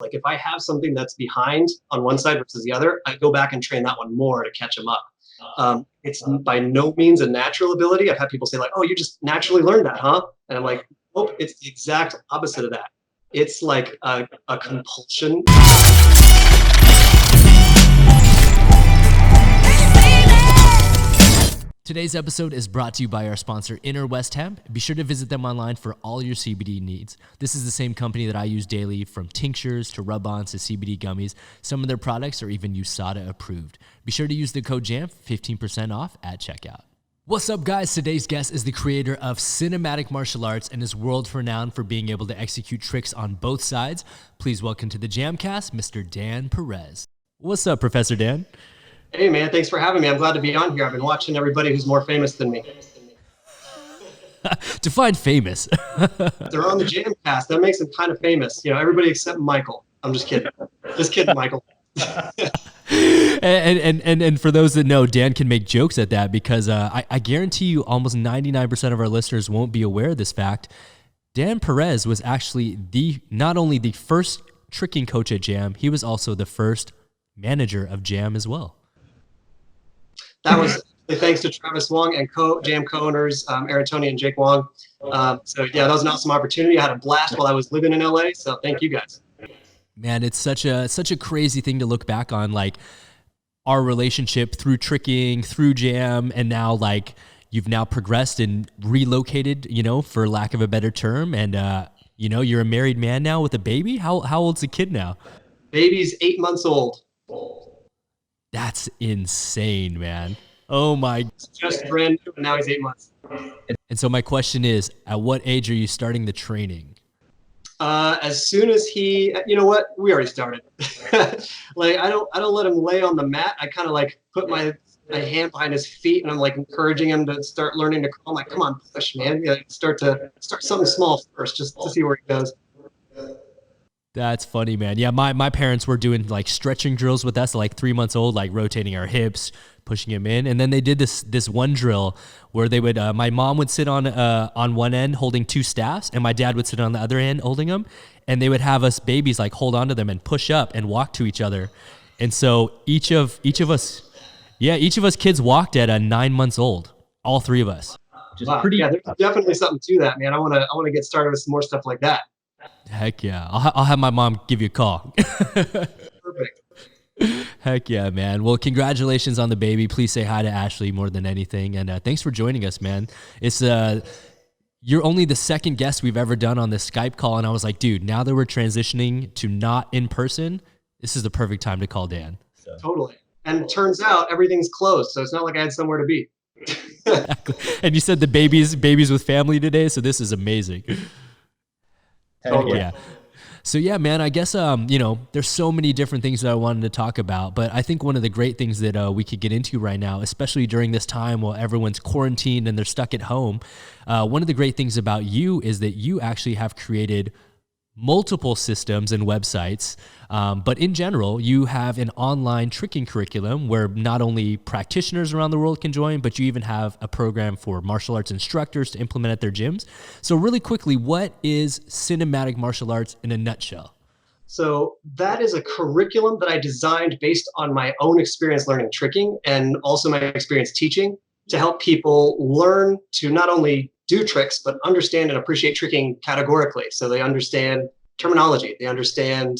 Like if I have something that's behind on one side versus the other, I go back and train that one more to catch them up. It's by no means a natural ability. I've had people say like, oh, you just naturally learned that, huh? And I'm like, nope, it's the exact opposite of that. It's like a compulsion. Today's episode is brought to you by our sponsor, Inner West Hemp. Be sure to visit them online for all your CBD needs. This is the same company that I use daily, from tinctures to rub-ons to CBD gummies. Some of their products are even USADA approved. Be sure to use the code JAM for 15% off at checkout. What's up, guys? Today's guest is the creator of cinematic martial arts and is world renowned for being able to execute tricks on both sides. Please welcome to the JAMCast, Mr. Dan Perez. What's up, Professor Dan? Hey, man, thanks for having me. I'm glad to be on here. I've been watching everybody who's more famous than me. Define famous. They're on the JAMCast. That makes them kind of famous. You know, everybody except Michael. I'm just kidding. Just kidding, Michael. And for those that know, Dan can make jokes at that because I guarantee you almost 99% of our listeners won't be aware of this fact. Dan Perez was actually not only the first tricking coach at JAM, he was also the first manager of JAM as well. That was thanks to Travis Wong and JAM co-owners, Aaron Tony and Jake Wong. So yeah, that was an awesome opportunity. I had a blast while I was living in LA. So thank you guys. Man, it's such a crazy thing to look back on, like our relationship through tricking, through JAM, and now like you've now progressed and relocated, you know, for lack of a better term. And you know, you're a married man now with a baby. How old's the kid now? Baby's 8 months old. That's insane, man. Oh my. Just brand new, and now he's 8 months. And so my question is, at what age are you starting the training? As soon as he, you know what, we already started. Like I don't let him lay on the mat. I kind of like put my hand behind his feet, and I'm like encouraging him to start learning to crawl. I'm like, come on, push, man. You know, start something small first, just to see where he goes. That's funny, man. Yeah, my parents were doing like stretching drills with us, like 3 months old, like rotating our hips, pushing him in. And then they did this one drill where they would, my mom would sit on one end holding two staffs, and my dad would sit on the other end holding them. And they would have us babies like hold onto them and push up and walk to each other. And so each of us kids walked at 9 months old, all three of us. Wow. Yeah, there's definitely something to that, man. I want to get started with some more stuff like that. Heck yeah. I'll have my mom give you a call. Perfect. Heck yeah, man. Well, congratulations on the baby. Please say hi to Ashley more than anything. And thanks for joining us, man. It's you're only the second guest we've ever done on this Skype call. And I was like, dude, now that we're transitioning to not in person, this is the perfect time to call Dan. So. Totally. And it turns out everything's closed. So it's not like I had somewhere to be. Exactly. And you said the babies with family today. So this is amazing. Totally. Yeah. So yeah, man, I guess, you know, there's so many different things that I wanted to talk about, but I think one of the great things that we could get into right now, especially during this time while everyone's quarantined and they're stuck at home, one of the great things about you is that you actually have created multiple systems and websites, but in general, you have an online tricking curriculum where not only practitioners around the world can join, but you even have a program for martial arts instructors to implement at their gyms. So really quickly, what is cinematic martial arts in a nutshell? So that is a curriculum that I designed based on my own experience learning tricking and also my experience teaching to help people learn to not only do tricks, but understand and appreciate tricking categorically. So they understand terminology, they understand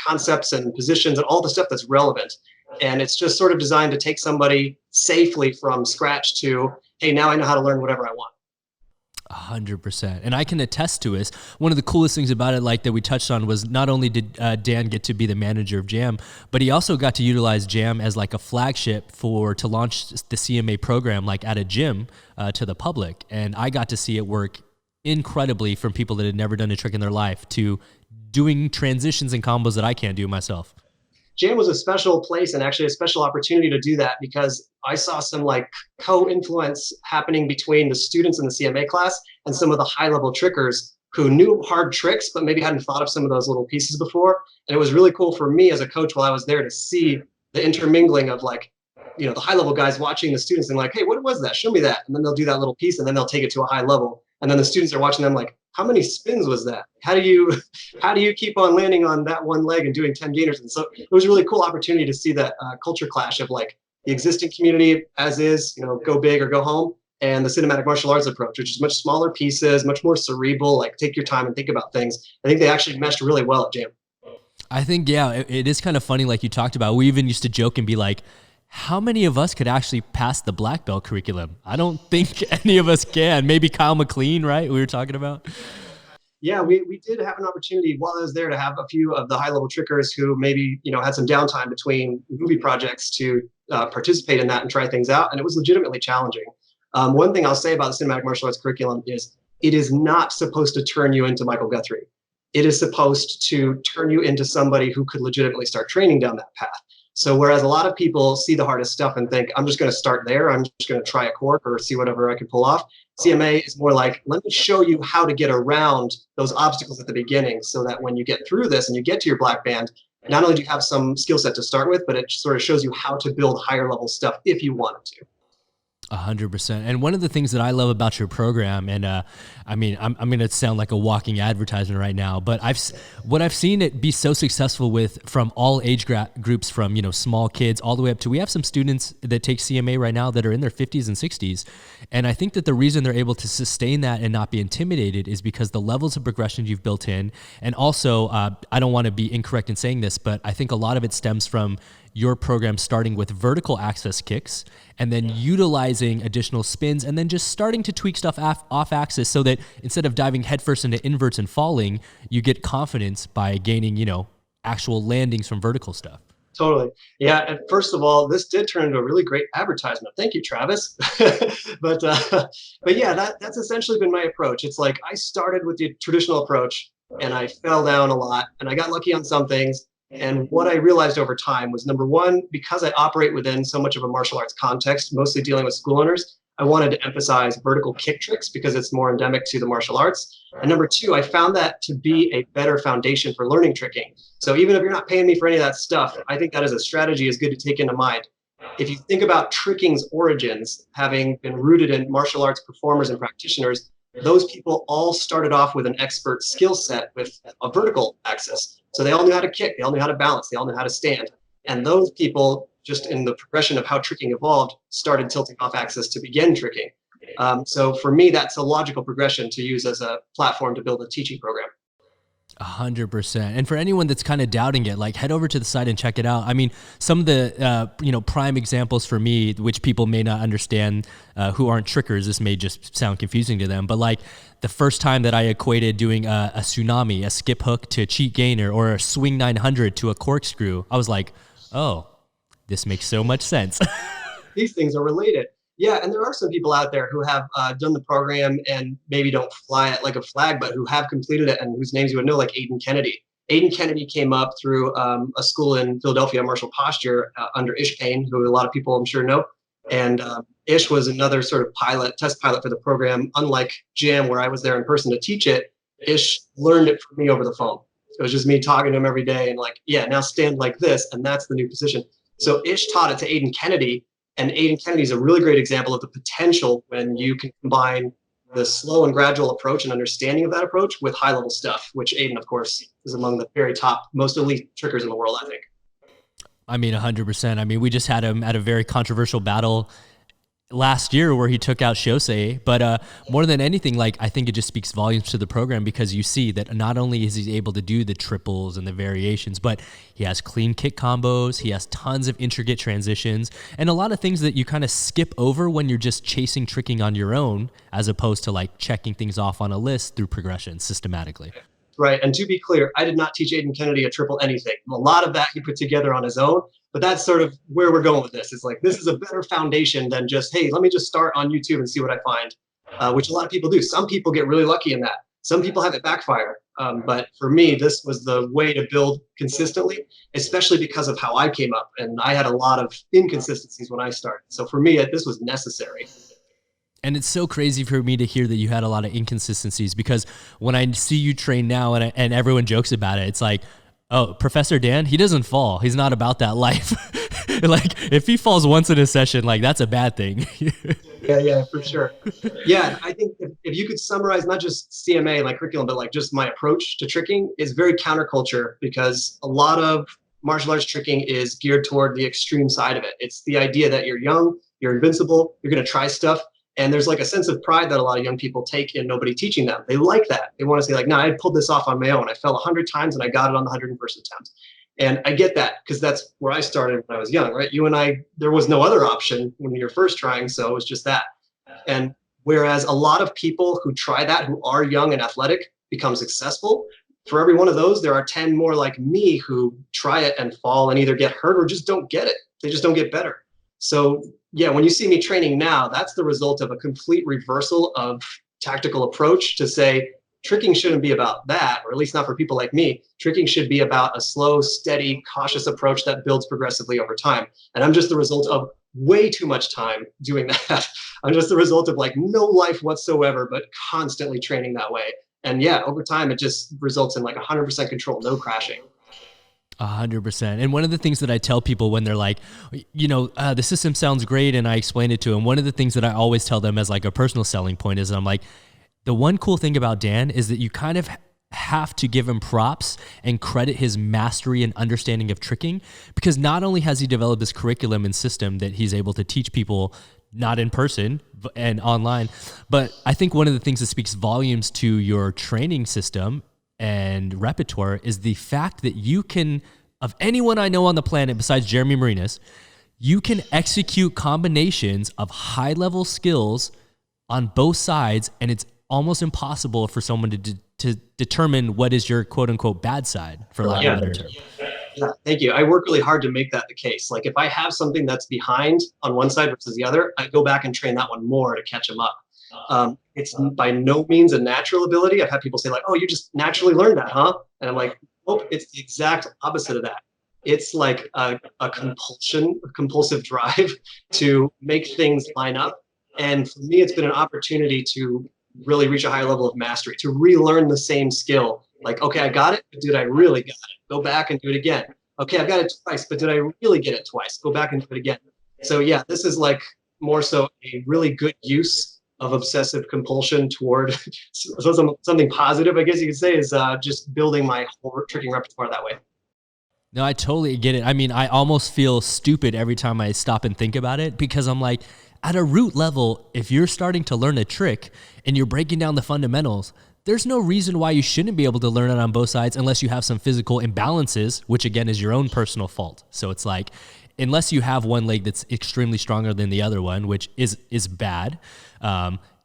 concepts and positions and all the stuff that's relevant. And it's just sort of designed to take somebody safely from scratch to, hey, now I know how to learn whatever I want. 100%. And I can attest to it. One of the coolest things about it, like that we touched on, was not only did Dan get to be the manager of JAM, but he also got to utilize JAM as like a flagship to launch the CMA program, like at a gym to the public. And I got to see it work incredibly from people that had never done a trick in their life to doing transitions and combos that I can't do myself. JAM was a special place and actually a special opportunity to do that because I saw some like co-influence happening between the students in the CMA class and some of the high-level trickers who knew hard tricks, but maybe hadn't thought of some of those little pieces before. And it was really cool for me as a coach while I was there to see the intermingling of like, you know, the high-level guys watching the students and like, hey, what was that? Show me that. And then they'll do that little piece and then they'll take it to a high level. And then the students are watching them like, how many spins was that? How do you keep on landing on that one leg and doing 10 gainers? And so it was a really cool opportunity to see that culture clash of like the existing community as is, go big or go home, and the cinematic martial arts approach, which is much smaller pieces, much more cerebral, like take your time and think about things. I think they actually meshed really well at JAM. I think, yeah, it is kind of funny, like you talked about. We even used to joke and be like, how many of us could actually pass the black belt curriculum? I don't think any of us can. Maybe Kyle McLean, right? We were talking about. Yeah, we did have an opportunity while I was there to have a few of the high-level trickers who maybe, had some downtime between movie projects to participate in that and try things out. And it was legitimately challenging. One thing I'll say about the cinematic martial arts curriculum is it is not supposed to turn you into Michael Guthrie. It is supposed to turn you into somebody who could legitimately start training down that path. So whereas a lot of people see the hardest stuff and think, I'm just going to start there, I'm just going to try a cork or see whatever I can pull off, CMA is more like, let me show you how to get around those obstacles at the beginning so that when you get through this and you get to your black band, not only do you have some skill set to start with, but it sort of shows you how to build higher level stuff if you wanted to. 100%. And one of the things that I love about your program, and I'm going to sound like a walking advertisement right now, but what I've seen it be so successful with from all age groups, from small kids all the way up to, we have some students that take CMA right now that are in their 50s and 60s, and I think that the reason they're able to sustain that and not be intimidated is because the levels of progression you've built in, and also I don't want to be incorrect in saying this, but I think a lot of it stems from your program starting with vertical access kicks and then utilizing additional spins and then just starting to tweak stuff off axis so that instead of diving headfirst into inverts and falling, you get confidence by gaining, actual landings from vertical stuff. Totally. Yeah. And first of all, this did turn into a really great advertisement. Thank you, Travis. but yeah, that's essentially been my approach. It's like I started with the traditional approach and I fell down a lot and I got lucky on some things. And what I realized over time was, number one, because I operate within so much of a martial arts context, mostly dealing with school owners, I wanted to emphasize vertical kick tricks because it's more endemic to the martial arts. And number two, I found that to be a better foundation for learning tricking. So even if you're not paying me for any of that stuff, I think that as a strategy is good to take into mind. If you think about tricking's origins, having been rooted in martial arts performers and practitioners, those people all started off with an expert skill set with a vertical axis. So they all knew how to kick, they all knew how to balance, they all knew how to stand. And those people, just in the progression of how tricking evolved, started tilting off axis to begin tricking. So for me, that's a logical progression to use as a platform to build a teaching program. 100%. And for anyone that's kind of doubting it, like head over to the site and check it out. I mean, some of the, prime examples for me, which people may not understand, who aren't trickers, this may just sound confusing to them, but like the first time that I equated doing a tsunami, a skip hook to a cheat gainer, or a swing 900 to a corkscrew, I was like, oh, this makes so much sense. These things are related. Yeah, and there are some people out there who have done the program and maybe don't fly it like a flag, but who have completed it and whose names you would know, like Aidan Kennedy. Aidan Kennedy came up through a school in Philadelphia, Martial Posture, under Ish Payne, who a lot of people I'm sure know. And Ish was another sort of test pilot for the program. Unlike JAM, where I was there in person to teach it, Ish learned it from me over the phone. It was just me talking to him every day and like, yeah, now stand like this, and that's the new position. So Ish taught it to Aidan Kennedy. And Aidan Kennedy is a really great example of the potential when you can combine the slow and gradual approach and understanding of that approach with high-level stuff, which Aidan, of course, is among the very top, most elite trickers in the world, I think. I mean, 100%. I mean, we just had him at a very controversial battle last year where he took out Shosei, but more than anything, like I think it just speaks volumes to the program because you see that not only is he able to do the triples and the variations, but he has clean kick combos, he has tons of intricate transitions, and a lot of things that you kind of skip over when you're just chasing tricking on your own, as opposed to like checking things off on a list through progression systematically. Right, and to be clear, I did not teach Aidan Kennedy a triple anything. A lot of that he put together on his own, but that's sort of where we're going with this. It's like, this is a better foundation than just, hey, let me just start on YouTube and see what I find, which a lot of people do. Some people get really lucky in that. Some people have it backfire. But for me, this was the way to build consistently, especially because of how I came up. And I had a lot of inconsistencies when I started. So for me, this was necessary. And it's so crazy for me to hear that you had a lot of inconsistencies, because when I see you train now and everyone jokes about it, it's like, oh, Professor Dan, he doesn't fall. He's not about that life. Like if he falls once in a session, like that's a bad thing. Yeah, for sure. Yeah, I think if you could summarize not just CMA, like curriculum, but like just my approach to tricking is very counterculture, because a lot of martial arts tricking is geared toward the extreme side of it. It's the idea that you're young, you're invincible, you're going to try stuff. And there's like a sense of pride that a lot of young people take in nobody teaching them. They like that. They want to say like, no, I pulled this off on my own. I fell 100 times and I got it on the 101st attempt. And I get that, because that's where I started when I was young, right? You and I, there was no other option when you're first trying. So it was just that. And whereas a lot of people who try that, who are young and athletic, become successful, for every one of those, there are 10 more like me who try it and fall and either get hurt or just don't get it. They just don't get better. So yeah, when you see me training now, that's the result of a complete reversal of tactical approach to say, tricking shouldn't be about that, or at least not for people like me. Tricking should be about a slow, steady, cautious approach that builds progressively over time. And I'm just the result of way too much time doing that. I'm just the result of like no life whatsoever, but constantly training that way. And yeah, over time, it just results in like 100% control, no crashing. 100%. And one of the things that I tell people when they're like, the system sounds great, and I explain it to them, one of the things that I always tell them as like a personal selling point is, I'm like, the one cool thing about Dan is that you kind of have to give him props and credit his mastery and understanding of tricking, because not only has he developed this curriculum and system that he's able to teach people not in person and online, but I think one of the things that speaks volumes to your training system and repertoire is the fact that you can, of anyone I know on the planet besides Jeremy Marinas, you can execute combinations of high-level skills on both sides, and it's almost impossible for someone to determine what is your quote-unquote bad side, for lack of a better term. Yeah, thank you. I work really hard to make that the case. Like if I have something that's behind on one side versus the other, I go back and train that one more to catch them up. It's by no means a natural ability. I've had people say like, oh, you just naturally learned that, huh? And I'm like, nope, it's the exact opposite of that. It's like a compulsive drive to make things line up. And for me, it's been an opportunity to really reach a higher level of mastery, to relearn the same skill. Like, okay, I got it, but did I really got it? Go back and do it again. Okay, I've got it twice, but did I really get it twice? Go back and do it again. So yeah, this is like more so a really good use of obsessive compulsion toward something positive, I guess you could say, is just building my whole tricking repertoire that way. No, I totally get it. I mean, I almost feel stupid every time I stop and think about it, because I'm like, at a root level, if you're starting to learn a trick and you're breaking down the fundamentals, there's no reason why you shouldn't be able to learn it on both sides unless you have some physical imbalances, which again is your own personal fault. So it's like, unless you have one leg that's extremely stronger than the other one, which is bad,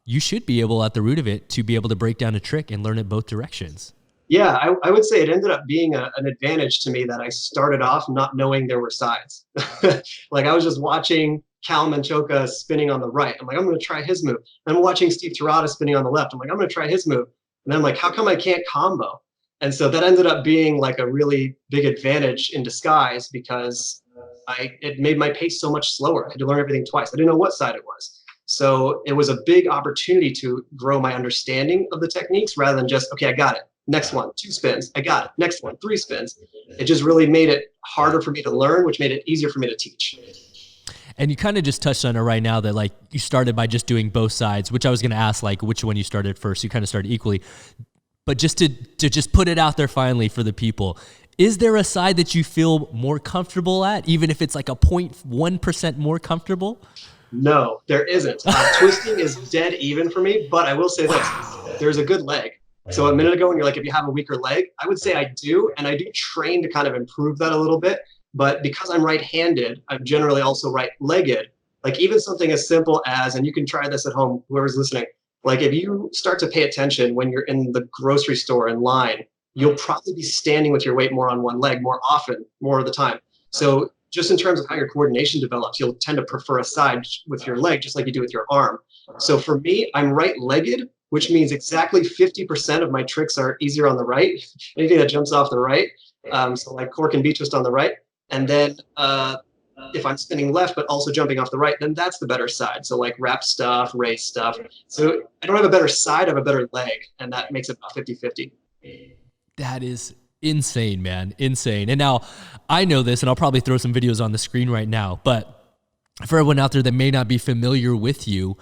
you should be able at the root of it to be able to break down a trick and learn it both directions. Yeah, I would say it ended up being an advantage to me that I started off not knowing there were sides. Like I was just watching Cal Menchoka spinning on the right. I'm like, I'm going to try his move. And I'm watching Steve Tirada spinning on the left. I'm like, I'm going to try his move. And then I'm like, how come I can't combo? And so that ended up being like a really big advantage in disguise, because it made my pace so much slower. I had to learn everything twice. I didn't know what side it was. So it was a big opportunity to grow my understanding of the techniques rather than just, okay, I got it. Next one, 2 spins. I got it. Next one, 3 spins. It just really made it harder for me to learn, which made it easier for me to teach. And you kind of just touched on it right now that like you started by just doing both sides, which I was going to ask like which one you started first. You kind of started equally, but just to just put it out there finally for the people, is there a side that you feel more comfortable at, even if it's like a 0.1% more comfortable? No, there isn't. Twisting is dead even for me, but I will say this, there's a good leg. So a minute ago when you're like, if you have a weaker leg, I would say I do. And I do train to kind of improve that a little bit. But because I'm right-handed, I'm generally also right-legged. Like even something as simple as, and you can try this at home, whoever's listening, like if you start to pay attention when you're in the grocery store in line, you'll probably be standing with your weight more on one leg more often, more of the time. So just in terms of how your coordination develops, you'll tend to prefer a side with your leg, just like you do with your arm. So for me, I'm right-legged, which means exactly 50% of my tricks are easier on the right. Anything that jumps off the right. So like cork and B-twist on the right. And then if I'm spinning left, but also jumping off the right, then that's the better side. So like wrap stuff, race stuff. So I don't have a better side, I have a better leg. And that makes it about 50-50. That is insane, man. Insane. And now I know this, and I'll probably throw some videos on the screen right now, but for everyone out there that may not be familiar with you,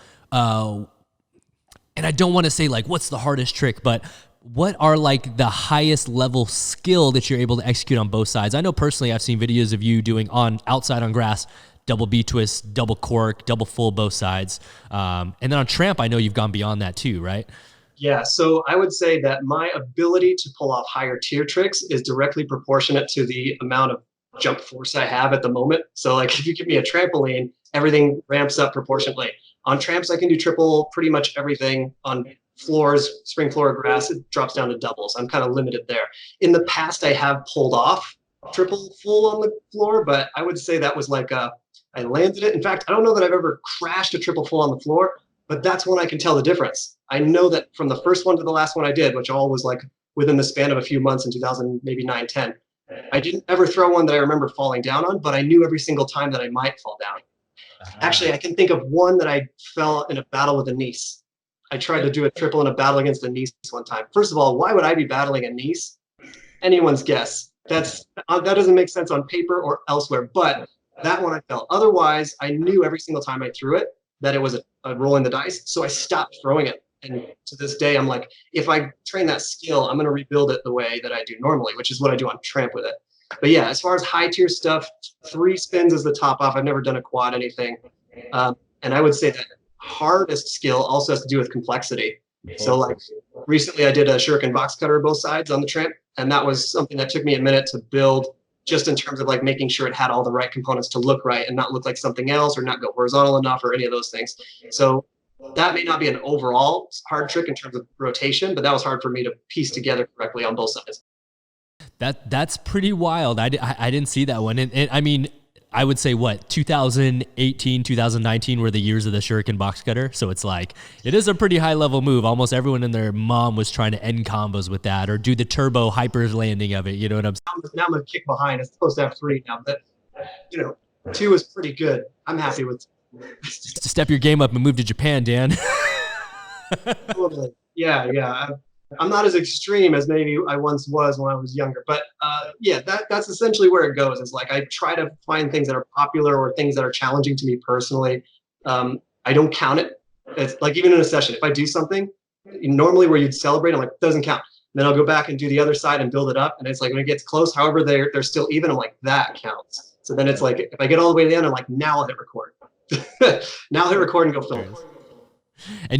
and I don't want to say like, what's the hardest trick, but what are like the highest level skill that you're able to execute on both sides? I know personally, I've seen videos of you doing outside on grass, double B twist, double cork, double full both sides. And then on tramp, I know you've gone beyond that too, right? Yeah, so I would say that my ability to pull off higher tier tricks is directly proportionate to the amount of jump force I have at the moment. So like if you give me a trampoline, everything ramps up proportionately. On tramps, I can do triple pretty much everything. On floors, spring floor or grass, it drops down to doubles. I'm kind of limited there. In the past, I have pulled off triple full on the floor, but I would say that was like I landed it. In fact, I don't know that I've ever crashed a triple full on the floor, but that's when I can tell the difference. I know that from the first one to the last one I did, which all was like within the span of a few months in 2000, maybe 9, 10, I didn't ever throw one that I remember falling down on, but I knew every single time that I might fall down. Actually, I can think of one that I fell in a battle with a niece. I tried to do a triple in a battle against a niece one time. First of all, why would I be battling a niece? Anyone's guess. That doesn't make sense on paper or elsewhere, but that one I fell. Otherwise, I knew every single time I threw it that it was a rolling the dice, so I stopped throwing it. And to this day, I'm like, if I train that skill, I'm going to rebuild it the way that I do normally, which is what I do on tramp with it. But yeah, as far as high tier stuff, 3 spins is the top off. I've never done a quad anything. And I would say that hardest skill also has to do with complexity. So like recently I did a shuriken box cutter both sides on the tramp, and that was something that took me a minute to build, just in terms of like making sure it had all the right components to look right and not look like something else or not go horizontal enough or any of those things. So that may not be an overall hard trick in terms of rotation, but that was hard for me to piece together correctly on both sides. That's pretty wild. I didn't see that one. And I mean, I would say what, 2018, 2019 were the years of the shuriken box cutter. So it's like, it is a pretty high level move. Almost everyone and their mom was trying to end combos with that or do the turbo hyper landing of it. You know what I'm saying? Now I'm going to kick behind. It's supposed to have 3 now, but 2 is pretty good. I'm happy with To step your game up and move to Japan, Dan. Totally. Yeah. I'm not as extreme as maybe I once was when I was younger, but yeah, that's essentially where it goes. It's like I try to find things that are popular or things that are challenging to me personally. I don't count it. It's like even in a session, if I do something normally where you'd celebrate, I'm like, doesn't count. Then I'll go back and do the other side and build it up. And it's like when it gets close, however they're still even, I'm like, that counts. So then it's like if I get all the way to the end, I'm like, now I'll hit record. Now I'll hit record and go film. And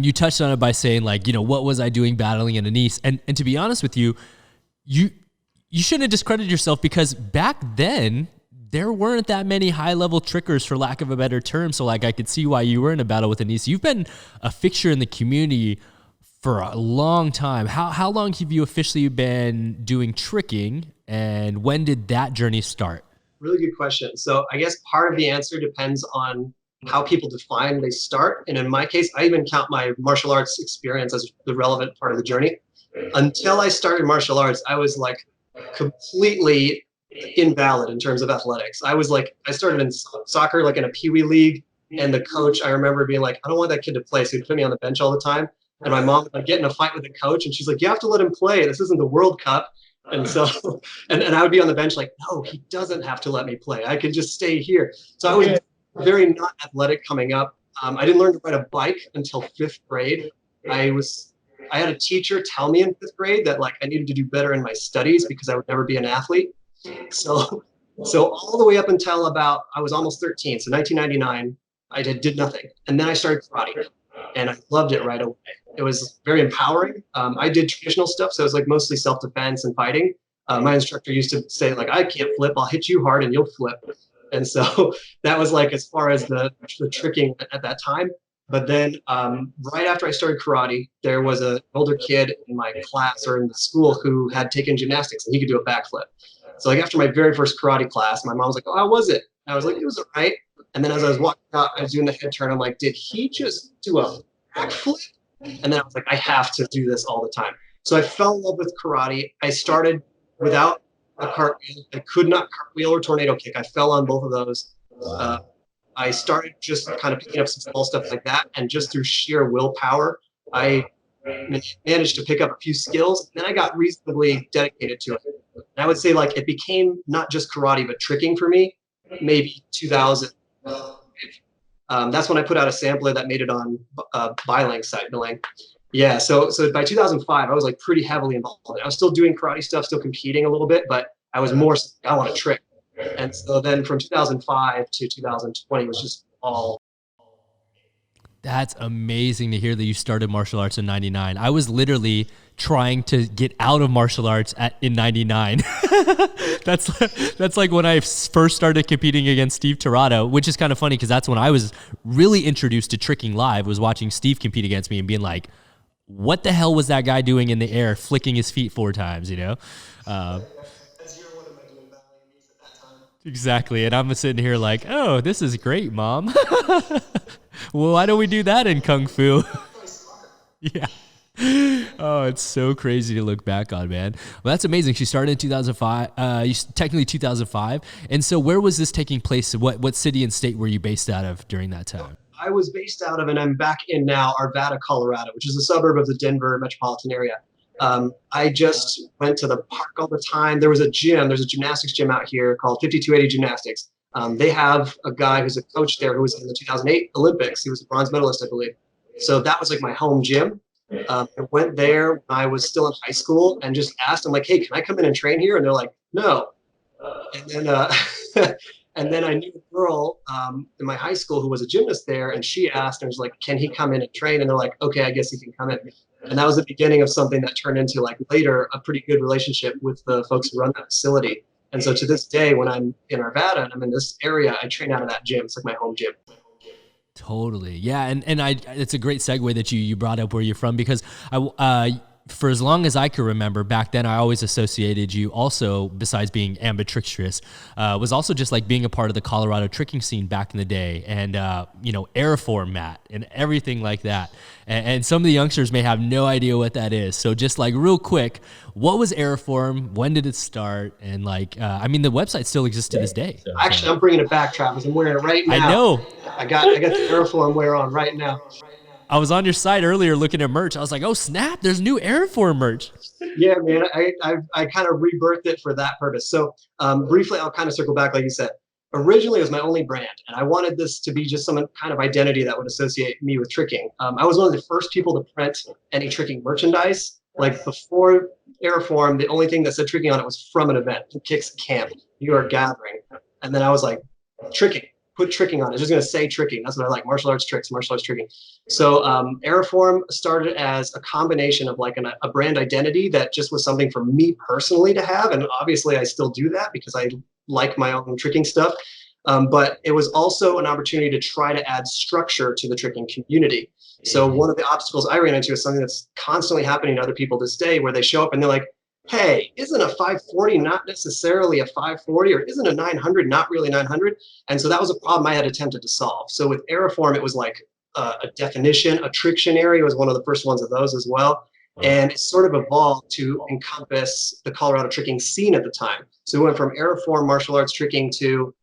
you touched on it by saying like, what was I doing battling in a niece? And to be honest with you, you shouldn't have discredited yourself, because back then there weren't that many high level trickers, for lack of a better term. So like I could see why you were in a battle with a niece. You've been a fixture in the community for a long time. How long have you officially been doing tricking, and when did that journey start? Really good question. So I guess part of the answer depends on how people define they start. And in my case, I even count my martial arts experience as the relevant part of the journey. Until I started martial arts, I was like completely invalid in terms of athletics. I started in soccer, like in a peewee league. And the coach, I remember being like, I don't want that kid to play. So he'd put me on the bench all the time. And my mom would like get in a fight with the coach. And she's like, you have to let him play. This isn't the World Cup. And so, and I would be on the bench like, no, he doesn't have to let me play. I can just stay here. So I was very not athletic coming up. I didn't learn to ride a bike until 5th grade. I had a teacher tell me in 5th grade that like I needed to do better in my studies because I would never be an athlete. So all the way up until about, I was almost 13. So 1999, I did nothing. And then I started karate and I loved it right away. It was very empowering. I did traditional stuff. So it was like mostly self-defense and fighting. My instructor used to say like, I can't flip. I'll hit you hard and you'll flip. And so that was like as far as the tricking at that time. But then right after I started karate, there was an older kid in my class or in the school who had taken gymnastics and he could do a backflip. So like after my very first karate class, my mom was like, oh, how was it? And I was like, it was all right. And then as I was walking out, I was doing the head turn. I'm like, did he just do a backflip? And then I was like, I have to do this all the time. So I fell in love with karate. I started without a cartwheel. I could not cartwheel or tornado kick. I fell on both of those. I started just kind of picking up some small stuff like that. And just through sheer willpower, I managed to pick up a few skills. And then I got reasonably dedicated to it. And I would say like it became not just karate, but tricking for me, maybe 2000. That's when I put out a sampler that made it on Bilang site, Bilang. Yeah, so by 2005, I was like pretty heavily involved. I was still doing karate stuff, still competing a little bit, but I was more, I want to trick. And so then from 2005 to 2020 was just all. That's amazing to hear that you started martial arts in 99. I was literally trying to get out of martial arts in 99. That's like when I first started competing against Steve Tirado, which is kind of funny because that's when I was really introduced to tricking live, was watching Steve compete against me and being like, what the hell was that guy doing in the air, flicking his feet 4 times, you know? Exactly. And I'm sitting here like, oh, this is great, Mom. Well, why don't we do that in Kung Fu? Yeah. Oh, it's so crazy to look back on, man. Well, that's amazing. She started in 2005, technically 2005. And so where was this taking place? What city and state were you based out of during that time? I was based out of, and I'm back in now, Arvada, Colorado, which is a suburb of the Denver metropolitan area. I just went to the park all the time. There was a gym. There's a gymnastics gym out here called 5280 Gymnastics. They have a guy who's a coach there who was in the 2008 Olympics. He was a bronze medalist, I believe. So that was like my home gym. I went there when I was still in high school and just asked them like, hey, can I come in and train here? And they're like, no. And then and then I knew a girl in my high school who was a gymnast there, and she asked and was like, can he come in and train? And they're like, okay, I guess he can come in. And that was the beginning of something that turned into like later a pretty good relationship with the folks who run that facility. And so to this day, when I'm in Arvada and I'm in this area, I train out of that gym. It's like my home gym. Totally. Yeah. And it's a great segue that you brought up where you're from, because for as long as I can remember back then, I always associated you also, besides being ambidextrous, was also just like being a part of the Colorado tricking scene back in the day, and, airform mat and everything like that. And some of the youngsters may have no idea what that is. So just like real quick, what was airform? When did it start? And the website still exists to this day. Actually, I'm bringing it back, Travis. I'm wearing it right now. I know. I got the airform wear on right now. I was on your site earlier looking at merch. I was like, oh, snap, there's new Airform merch. Yeah, man, I kind of rebirthed it for that purpose. So briefly, I'll kind of circle back, like you said. Originally, it was my only brand, and I wanted this to be just some kind of identity that would associate me with tricking. I was one of the first people to print any tricking merchandise. Like before Airform, the only thing that said tricking on it was from an event, Kicks Camp, New York Gathering. And then I was like, tricking. Put tricking on it. It's just going to say tricking. That's what I like. Martial arts tricks, martial arts tricking. So Airform started as a combination of like a brand identity that just was something for me personally to have. And obviously I still do that because I like my own tricking stuff. But it was also an opportunity to try to add structure to the tricking community. So one of the obstacles I ran into is something that's constantly happening to other people this day, where they show up and they're like, hey, isn't a 540 not necessarily a 540, or isn't a 900 not really 900? And so that was a problem I had attempted to solve. So with Airform, it was like a definition. A Trictionary was one of the first ones of those as well. And it sort of evolved to encompass the Colorado tricking scene at the time. So we went from Airform martial arts tricking to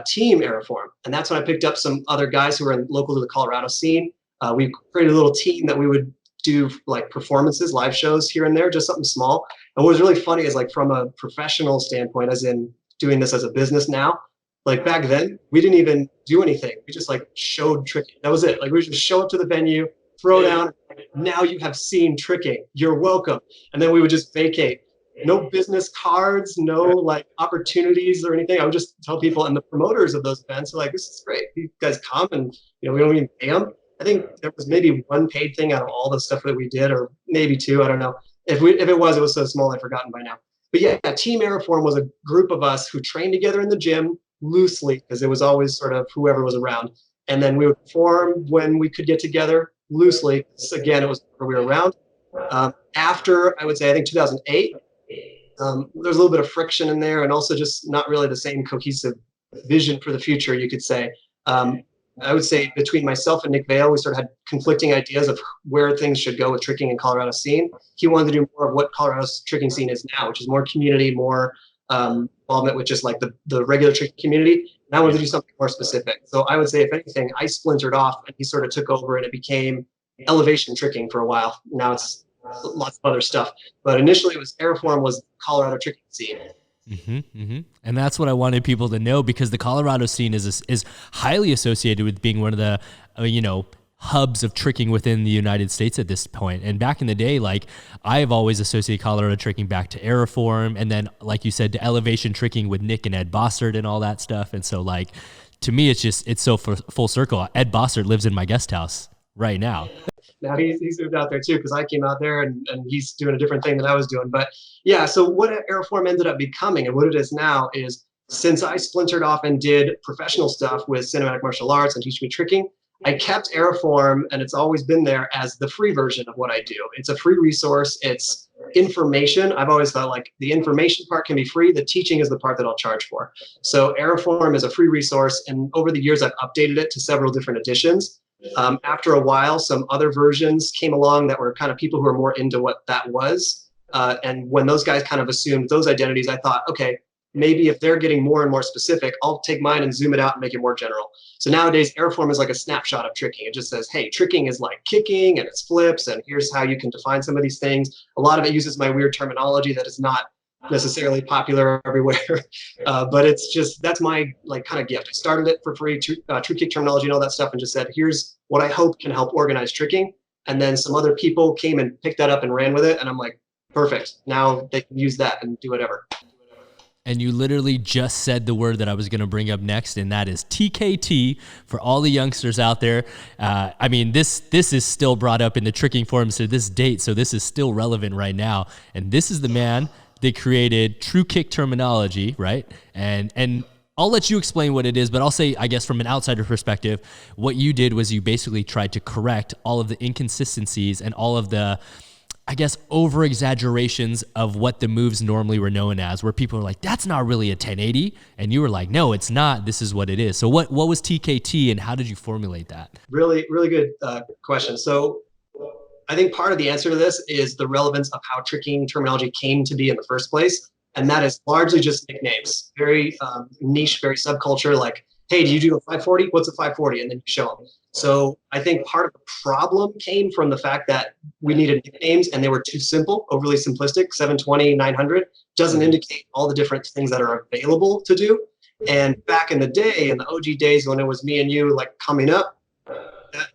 Team Airform. And that's when I picked up some other guys who were local to the Colorado scene. We created a little team that we would do like performances, live shows here and there, just something small. And what was really funny is like from a professional standpoint, as in doing this as a business now, like back then, we didn't even do anything. We just like showed tricking. That was it. Like we would just show up to the venue, throw down, now you have seen tricking, you're welcome. And then we would just vacate. No business cards, no like opportunities or anything. I would just tell people, and the promoters of those events are like, this is great. You guys come and we don't even pay them. I think there was maybe one paid thing out of all the stuff that we did, or maybe two, I don't know. If it was so small, I've forgotten by now. But yeah, Team Airform was a group of us who trained together in the gym loosely, because it was always sort of whoever was around. And then we would form when we could get together loosely. So again, it was where we were around. After, I would say, I think 2008, there's a little bit of friction in there, and also just not really the same cohesive vision for the future, you could say. I would say between myself and Nick Vale, we sort of had conflicting ideas of where things should go with tricking in Colorado scene. He wanted to do more of what Colorado's tricking scene is now, which is more community, more involvement with just like the regular tricking community. And I wanted to do something more specific. So I would say, if anything, I splintered off and he sort of took over, and it became elevation tricking for a while. Now it's lots of other stuff. But initially it was Airform was Colorado tricking scene. And that's what I wanted people to know, because the Colorado scene is highly associated with being one of the, hubs of tricking within the United States at this point. And back in the day, like, I have always associated Colorado tricking back to Aeroform, and then, like you said, to elevation tricking with Nick and Ed Bossert and all that stuff. And so, like, to me, it's so full circle. Ed Bossert lives in my guest house right now. Now he's moved out there too, because I came out there and he's doing a different thing than I was doing. But yeah, so what Aeroform ended up becoming and what it is now is, since I splintered off and did professional stuff with cinematic martial arts and Teach Me Tricking, I kept Aeroform, and it's always been there as the free version of what I do. It's a free resource. It's information. I've always thought, like, the information part can be free. The teaching is the part that I'll charge for. So Aeroform is a free resource, and over the years, I've updated it to several different editions. After a while, some other versions came along that were kind of people who are more into what that was. And when those guys kind of assumed those identities, I thought, okay, maybe if they're getting more and more specific, I'll take mine and zoom it out and make it more general. So nowadays, Aeroform is like a snapshot of tricking. It just says, hey, tricking is like kicking and it's flips, and here's how you can define some of these things. A lot of it uses my weird terminology that is not necessarily popular everywhere. But it's just, that's my like kind of gift. I started it for free, true kick terminology and all that stuff, and just said, here's what I hope can help organize tricking. And then some other people came and picked that up and ran with it. And I'm like, perfect. Now they can use that and do whatever. And you literally just said the word that I was going to bring up next, and that is TKT for all the youngsters out there. I mean, this is still brought up in the tricking forums to this date, so this is still relevant right now. And this is the man that created true kick terminology, right? And I'll let you explain what it is, but I'll say, I guess from an outsider perspective, what you did was you basically tried to correct all of the inconsistencies and all of the, I guess, over exaggerations of what the moves normally were known as, where people are like, that's not really a 1080. And you were like, no, it's not. This is what it is. So what was TKT and how did you formulate that? Really, really good question. So I think part of the answer to this is the relevance of how tricking terminology came to be in the first place. And that is largely just nicknames, very niche, very subculture, like, hey, do you do a 540? What's a 540? And then you show them. So I think part of the problem came from the fact that we needed nicknames and they were too simple, overly simplistic. 720, 900 doesn't indicate all the different things that are available to do. And back in the day, in the OG days when it was me and you like coming up,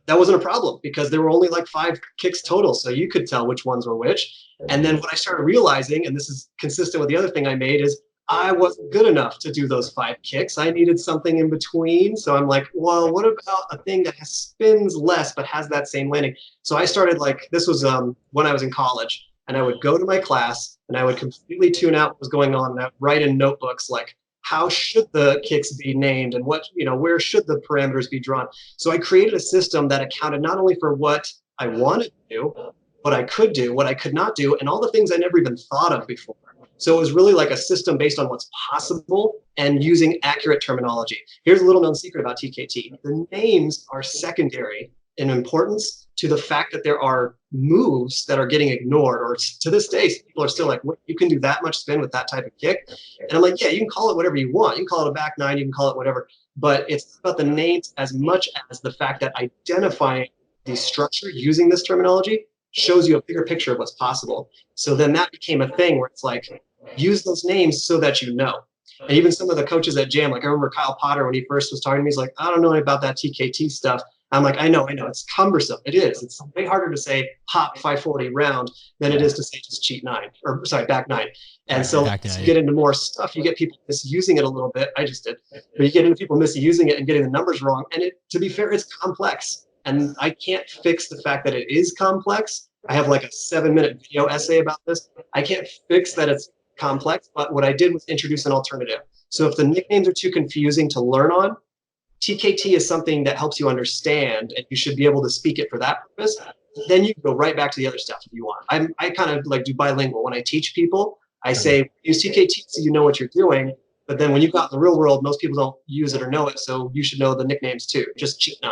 that wasn't a problem because there were only like 5 kicks total. So you could tell which ones were which. And then what I started realizing, and this is consistent with the other thing I made, is I wasn't good enough to do those 5 kicks. I needed something in between. So I'm like, well, what about a thing that spins less but has that same landing? So I started, like, this was when I was in college, and I would go to my class and I would completely tune out what was going on, and I would write in notebooks like, how should the kicks be named and what, where should the parameters be drawn? So I created a system that accounted not only for what I wanted to do, what I could do, what I could not do, and all the things I never even thought of before. So it was really like a system based on what's possible and using accurate terminology. Here's a little known secret about TKT. The names are secondary in importance to the fact that there are moves that are getting ignored, or to this day, people are still like, what, you can do that much spin with that type of kick? And I'm like, yeah, you can call it whatever you want. You can call it a back nine, you can call it whatever, but it's about the names as much as the fact that identifying the structure using this terminology shows you a bigger picture of what's possible. So then that became a thing where it's like, use those names so that you know. And even some of the coaches at JAM, like I remember Kyle Potter when he first was talking to me, he's like, I don't know about that TKT stuff. I'm like, I know, it's cumbersome. It is. It's way harder to say hop 540 round than it is to say just cheat 9, or sorry, back 9. And so you get into more stuff, you get people misusing it a little bit. I just did. But you get into people misusing it and getting the numbers wrong. And to be fair, it's complex. And I can't fix the fact that it is complex. I have like a 7-minute video essay about this. I can't fix that it's complex, but what I did was introduce an alternative. So if the nicknames are too confusing to learn on, TKT is something that helps you understand, and you should be able to speak it for that purpose. Then you can go right back to the other stuff if you want. I kind of like do bilingual. When I teach people, I say use TKT so you know what you're doing. But then when you go out in the real world, most people don't use it or know it. So you should know the nicknames too. Just cheat 9.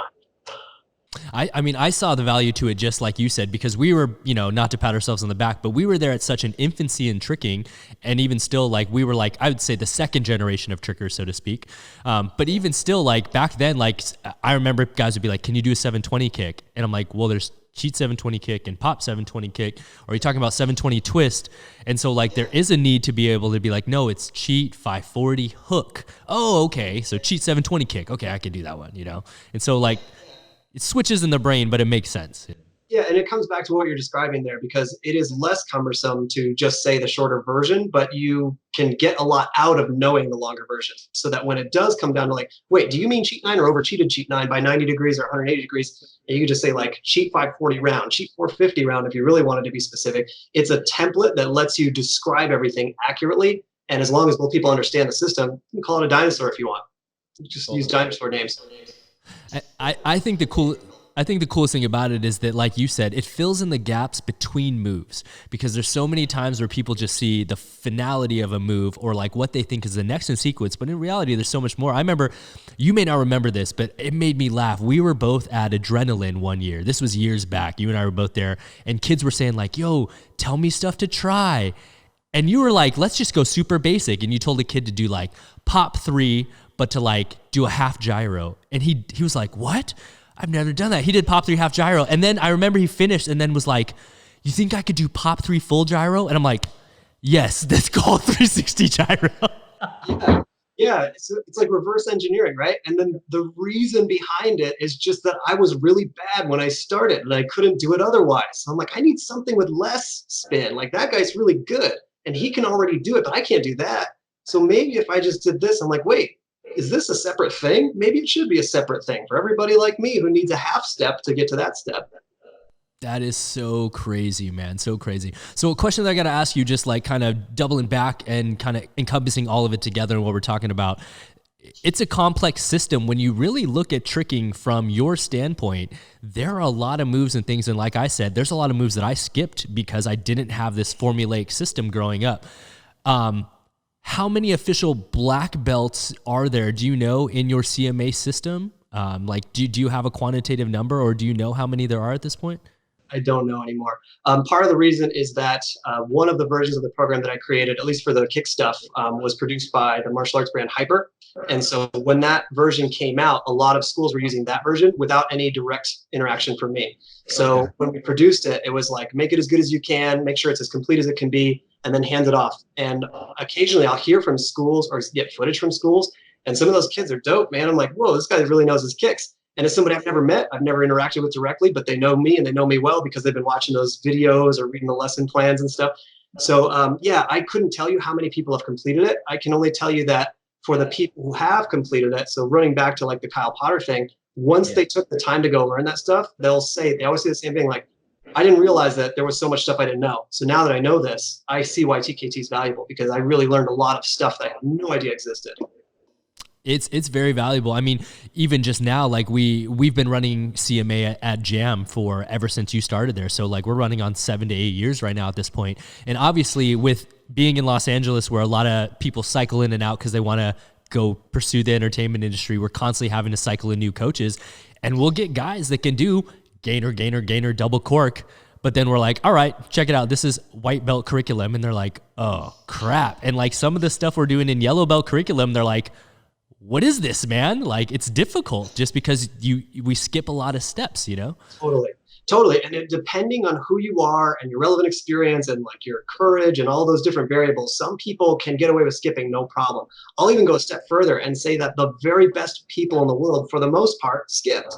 I mean, I saw the value to it, just like you said, because we were, not to pat ourselves on the back, but we were there at such an infancy in tricking. And even still, like, we were like, I would say the second generation of trickers, so to speak. But even still, like back then, like I remember guys would be like, can you do a 720 kick? And I'm like, well, there's cheat 720 kick and pop 720 kick, or are you talking about 720 twist? And so like there is a need to be able to be like, no, it's cheat 540 hook. Oh, okay. So cheat 720 kick. Okay, I can do that one, you know? And so like it switches in the brain, but it makes sense. Yeah, and it comes back to what you're describing there, because it is less cumbersome to just say the shorter version, but you can get a lot out of knowing the longer version, so that when it does come down to like, wait, do you mean cheat 9 or over cheated cheat 9 by 90 degrees or 180 degrees? And you can just say like cheat 540 round, cheat 450 round if you really wanted to be specific. It's a template that lets you describe everything accurately. And as long as both people understand the system, you can call it a dinosaur if you want. Just use dinosaur names. I think the coolest thing about it is that, like you said, it fills in the gaps between moves, because there's so many times where people just see the finality of a move or like what they think is the next in sequence. But in reality, there's so much more. I remember, you may not remember this, but it made me laugh. We were both at Adrenaline one year. This was years back. You and I were both there, and kids were saying like, yo, tell me stuff to try. And you were like, let's just go super basic. And you told a kid to do like pop 3, but to like do a half gyro. And he was like, what? I've never done that. He did pop 3 half gyro. And then I remember he finished and then was like, you think I could do pop 3 full gyro? And I'm like, yes, that's called 360 gyro. Yeah, it's like reverse engineering, right? And then the reason behind it is just that I was really bad when I started and I couldn't do it otherwise. So I'm like, I need something with less spin. Like that guy's really good and he can already do it, but I can't do that. So maybe if I just did this, I'm like, wait, is this a separate thing? Maybe it should be a separate thing for everybody like me who needs a half step to get to that step. That is so crazy, man. So crazy. So a question that I got to ask you, just like kind of doubling back and kind of encompassing all of it together and what we're talking about. It's a complex system. When you really look at tricking from your standpoint, there are a lot of moves and things. And like I said, there's a lot of moves that I skipped because I didn't have this formulaic system growing up. How many official black belts are there, do you know, in your CMA system? Like, do you have a quantitative number, or do you know how many there are at this point? I don't know anymore. Part of the reason is that one of the versions of the program that I created, at least for the kick stuff, was produced by the martial arts brand Hyper. And so when that version came out, a lot of schools were using that version without any direct interaction from me. So when we produced it, it was like, make it as good as you can, make sure it's as complete as it can be, and then hand it off. And occasionally I'll hear from schools or get footage from schools, and some of those kids are dope, man. I'm like, whoa, this guy really knows his kicks. And it's somebody I've never met, I've never interacted with directly, but they know me and they know me well because they've been watching those videos or reading the lesson plans and stuff. So yeah, I couldn't tell you how many people have completed it. I can only tell you that for the people who have completed it, so running back to like the Kyle Potter thing, once they took the time to go learn that stuff, they always say the same thing, like, I didn't realize that there was so much stuff I didn't know. So now that I know this, I see why TKT is valuable, because I really learned a lot of stuff that I had no idea existed. It's very valuable. I mean, even just now, like we've been running CMA at Jam for ever since you started there. So like we're running on 7 to 8 years right now at this point. And obviously with being in Los Angeles, where a lot of people cycle in and out because they want to go pursue the entertainment industry, we're constantly having to cycle in new coaches, and we'll get guys that can do gainer, double cork. But then we're like, all right, check it out. This is white belt curriculum. And they're like, oh crap. And like some of the stuff we're doing in yellow belt curriculum, they're like, what is this, man? Like, it's difficult just because we skip a lot of steps, you know? Totally. And depending on who you are and your relevant experience and like your courage and all those different variables, some people can get away with skipping no problem. I'll even go a step further and say that the very best people in the world, for the most part, skipped.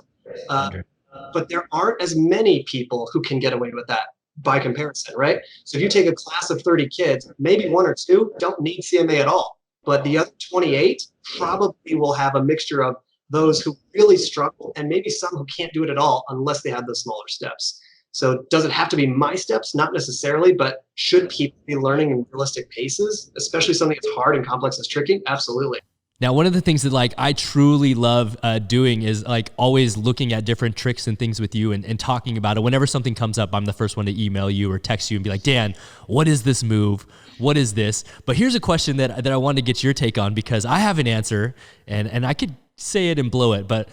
But there aren't as many people who can get away with that by comparison, right? So if you take a class of 30 kids, maybe 1 or 2 don't need CMA at all. But the other 28 probably will have a mixture of those who really struggle and maybe some who can't do it at all unless they have the smaller steps. So does it have to be my steps? Not necessarily, but should people be learning in realistic paces, especially something that's hard and complex as tricking? Absolutely. Now, one of the things that like I truly love doing is like always looking at different tricks and things with you and talking about it. Whenever something comes up, I'm the first one to email you or text you and be like, Dan, what is this move? What is this? But here's a question that I wanted to get your take on, because I have an answer and I could say it and blow it, but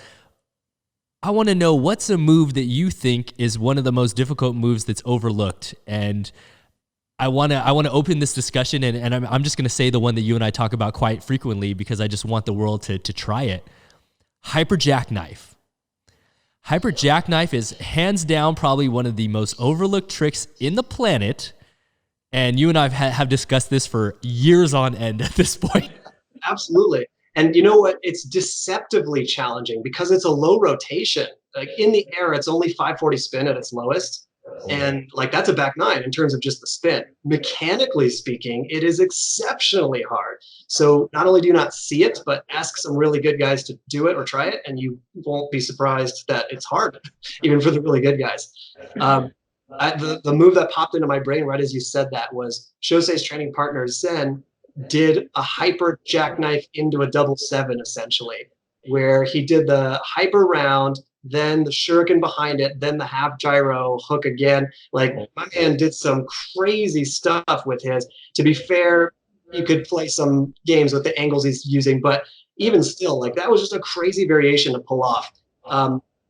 I want to know, what's a move that you think is one of the most difficult moves that's overlooked? And I want to open this discussion, and I'm just going to say the one that you and I talk about quite frequently because I just want the world to try it. Hyper Jackknife. Hyper Jackknife is hands down probably one of the most overlooked tricks in the planet. And you and I have discussed this for years on end at this point. Absolutely. And you know what? It's deceptively challenging because it's a low rotation. Like in the air, it's only 540 spin at its lowest. And like that's a back nine in terms of just the spin. Mechanically speaking, it is exceptionally hard. So not only do you not see it, but ask some really good guys to do it or try it, and you won't be surprised that it's hard, even for the really good guys. The move that popped into my brain right as you said that was Shosei's training partner Zen did a hyper jackknife into a double seven, essentially, where he did the hyper round, then the shuriken behind it, then the half gyro hook again. Like my man did some crazy stuff with his. To be fair, you could play some games with the angles he's using, but even still, like that was just a crazy variation to pull off.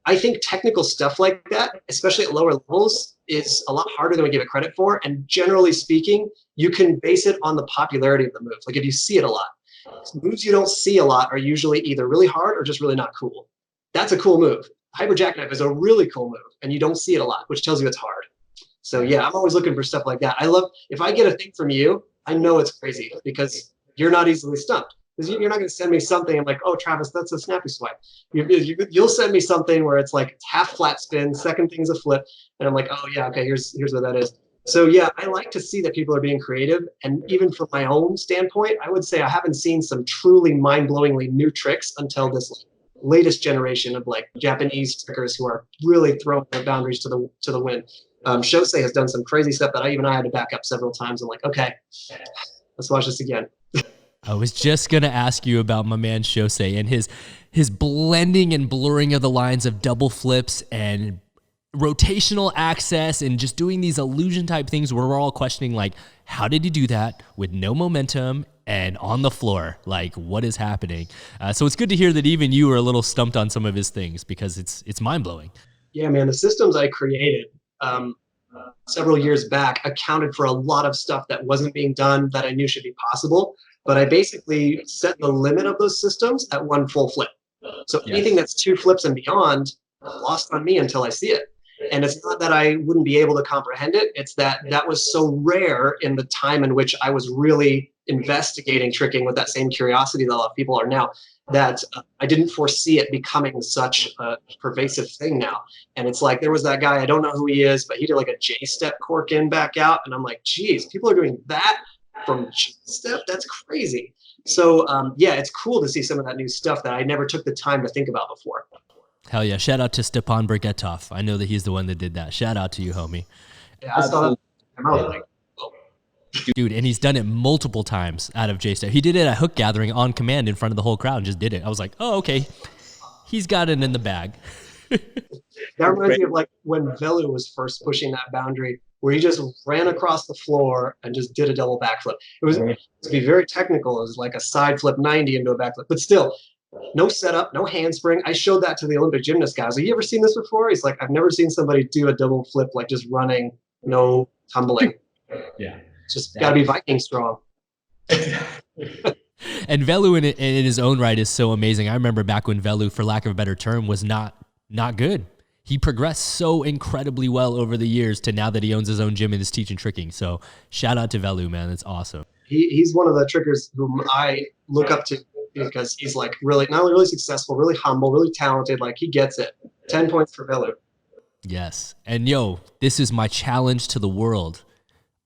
I think technical stuff like that, especially at lower levels, is a lot harder than we give it credit for. And generally speaking, you can base it on the popularity of the move. Like if you see it a lot, moves you don't see a lot are usually either really hard or just really not cool. That's a cool move. Hyper jackknife is a really cool move, and you don't see it a lot, which tells you it's hard. So yeah, I'm always looking for stuff like that. I love, if I get a thing from you, I know it's crazy because you're not easily stumped. Because you're not going to send me something I'm like, oh, Travis, that's a snappy swipe. You'll send me something where it's like half flat spin, second thing's a flip, and I'm like, oh yeah, okay, here's what that is. So yeah, I like to see that people are being creative, and even from my own standpoint, I would say I haven't seen some truly mind-blowingly new tricks until this latest generation of like Japanese trickers who are really throwing their boundaries to the wind. Shosei has done some crazy stuff that I had to back up several times. I'm like, okay, let's watch this again. I was just going to ask you about my man Shosei and his blending and blurring of the lines of double flips and rotational access and just doing these illusion type things where we're all questioning, like, how did he do that with no momentum and on the floor? Like, what is happening? So it's good to hear that even you were a little stumped on some of his things because it's mind-blowing. Yeah, man, the systems I created several years back accounted for a lot of stuff that wasn't being done that I knew should be possible. But I basically set the limit of those systems at one full flip. So anything that's two flips and beyond, lost on me until I see it. And it's not that I wouldn't be able to comprehend it. It's that was so rare in the time in which I was really investigating tricking with that same curiosity that a lot of people are now, that I didn't foresee it becoming such a pervasive thing now. And it's like, there was that guy, I don't know who he is, but he did like a J-step cork in back out. And I'm like, geez, people are doing that from J-step? That's crazy. So yeah, it's cool to see some of that new stuff that I never took the time to think about before. Hell yeah. Shout out to Stepan Bergetov. I know that he's the one that did that. Shout out to you, homie. Yeah, I saw that. I was like, oh. Dude, and he's done it multiple times out of J-Step. He did it at Hook Gathering on command in front of the whole crowd and just did it. I was like, oh, okay. He's got it in the bag. That reminds me of like when Velu was first pushing that boundary, where he just ran across the floor and just did a double backflip. It was, to be very technical, it was like a side flip 90 into a backflip, but still, no setup, no handspring. I showed that to the Olympic gymnast guys. Have you ever seen this before? He's like, I've never seen somebody do a double flip like just running, no tumbling. Yeah. Just got to be Viking strong. And Velu in his own right is so amazing. I remember back when Velu, for lack of a better term, was not good. He progressed so incredibly well over the years to now that he owns his own gym and is teaching tricking. So shout out to Velu, man. That's awesome. He's one of the trickers whom I look up to because he's like really, not only really successful, really humble, really talented. Like he gets it. 10 points for Velu. Yes. And yo, this is my challenge to the world.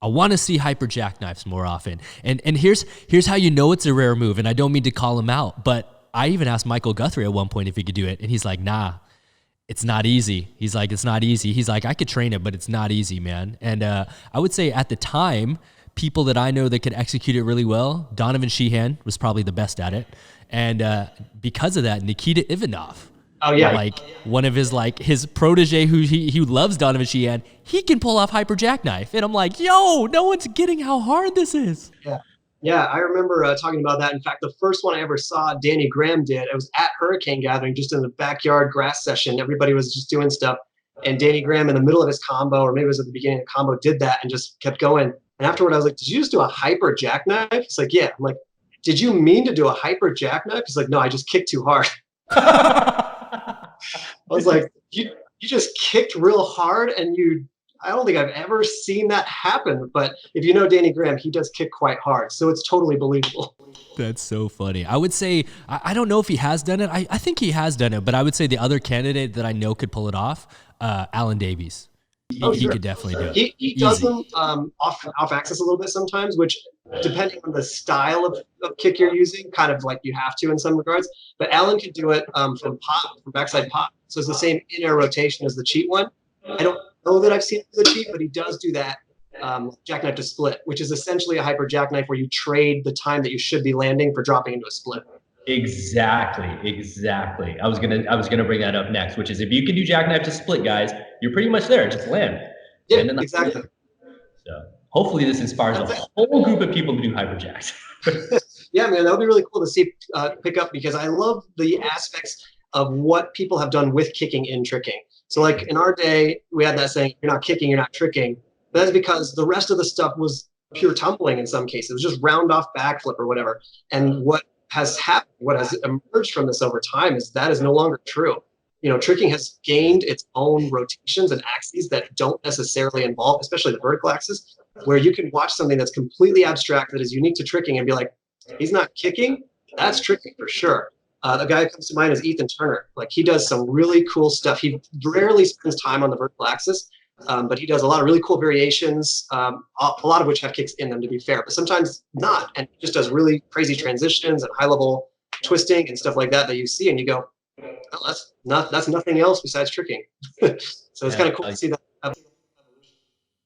I want to see hyper jackknives more often. And here's how you know it's a rare move. And I don't mean to call him out, but I even asked Michael Guthrie at one point if he could do it. And he's like, nah, it's not easy. He's like, it's not easy. He's like, I could train it, but it's not easy, man. And I would say at the time, people that I know that could execute it really well, Donovan Sheehan was probably the best at it. And because of that, Nikita Ivanov. Oh yeah, like one of his protege who loves Donovan Sheehan, he can pull off hyper jackknife, and I'm like, yo, no one's getting how hard this is. Yeah. I remember talking about that. In fact, the first one I ever saw Danny Graham did, it was at Hurricane Gathering, just in the backyard grass session. Everybody was just doing stuff, and Danny Graham in the middle of his combo, or maybe it was at the beginning of the combo, did that and just kept going. And afterward, I was like, did you just do a hyper jackknife? He's like, yeah. I'm like, did you mean to do a hyper jackknife? He's like, no, I just kicked too hard. I was like, you just kicked real hard, and I don't think I've ever seen that happen. But if you know Danny Graham, he does kick quite hard, so it's totally believable. That's so funny. I would say, I don't know if he has done it. I think he has done it, but I would say the other candidate that I know could pull it off, Alan Davies. He could definitely do it. He does them off axis a little bit sometimes, which depending on the style of kick you're using, kind of like you have to in some regards. But Alan can do it from backside pop. So it's the same in-air rotation as the cheat one. I don't know that I've seen the cheat, but he does do that jackknife to split, which is essentially a hyper jackknife where you trade the time that you should be landing for dropping into a split. Exactly. I was gonna bring that up next, which is if you can do jackknife to split, guys, you're pretty much there. Just land. Yeah, exactly. So hopefully this inspires a whole group of people to do hyperjacks. Yeah, man, that would be really cool to see pick up, because I love the aspects of what people have done with kicking in tricking. So like in our day, we had that saying, you're not kicking, you're not tricking. But that's because the rest of the stuff was pure tumbling in some cases. It was just round off backflip or whatever. And what has happened, what has emerged from this over time is that is no longer true. You know, tricking has gained its own rotations and axes that don't necessarily involve, especially the vertical axis, where you can watch something that's completely abstract that is unique to tricking and be like, he's not kicking, that's tricking for sure. The guy who comes to mind is Ethan Turner. Like, he does some really cool stuff. He rarely spends time on the vertical axis, but he does a lot of really cool variations, a lot of which have kicks in them, to be fair, but sometimes not. And he just does really crazy transitions and high-level twisting and stuff like that you see, and you go, oh, that's nothing else besides tricking. So it's kind of cool to see that.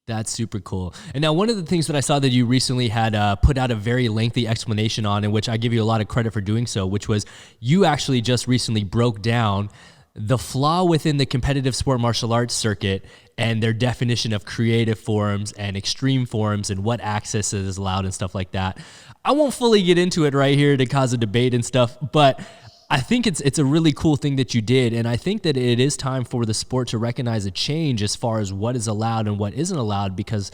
That's super cool. And now one of the things that I saw that you recently had put out a very lengthy explanation on, in which I give you a lot of credit for doing so, which was you actually just recently broke down the flaw within the competitive sport martial arts circuit and their definition of creative forms and extreme forms and what access is allowed and stuff like that. I won't fully get into it right here to cause a debate and stuff, but I think it's a really cool thing that you did, and I think that it is time for the sport to recognize a change as far as what is allowed and what isn't allowed, because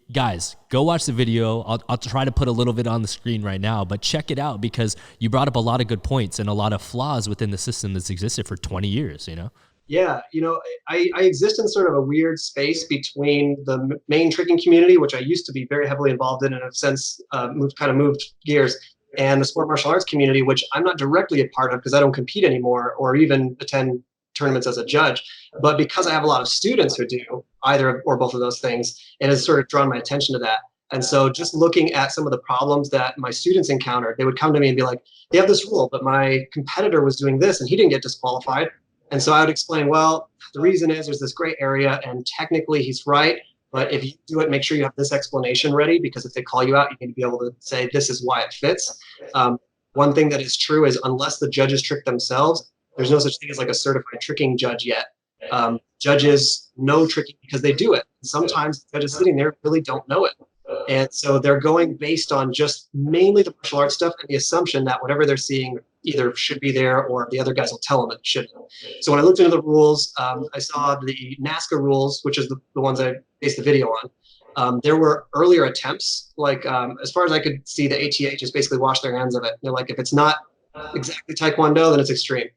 guys, go watch the video. I'll try to put a little bit on the screen right now, but check it out, because you brought up a lot of good points and a lot of flaws within the system that's existed for 20 years, you know? Yeah, you know, I exist in sort of a weird space between the main tricking community, which I used to be very heavily involved in and have since moved gears, and the sport martial arts community, which I'm not directly a part of because I don't compete anymore or even attend tournaments as a judge. But because I have a lot of students who do either or both of those things, it has sort of drawn my attention to that. And so just looking at some of the problems that my students encountered, they would come to me and be like, they have this rule, but my competitor was doing this and he didn't get disqualified. And so I would explain, well, the reason is there's this gray area and technically he's right. But if you do it, make sure you have this explanation ready, because if they call you out, you need to be able to say, this is why it fits. One thing that is true is unless the judges trick themselves, there's no such thing as like a certified tricking judge yet. Judges know tricking because they do it. Sometimes judges sitting there really don't know it. And so they're going based on just mainly the martial arts stuff and the assumption that whatever they're seeing either should be there or the other guys will tell them it shouldn't. So when I looked into the rules, I saw the NASCA rules, which is the ones I based the video on. There were earlier attempts, like as far as I could see, the ATA just basically washed their hands of it. They're like, if it's not exactly Taekwondo, then it's extreme.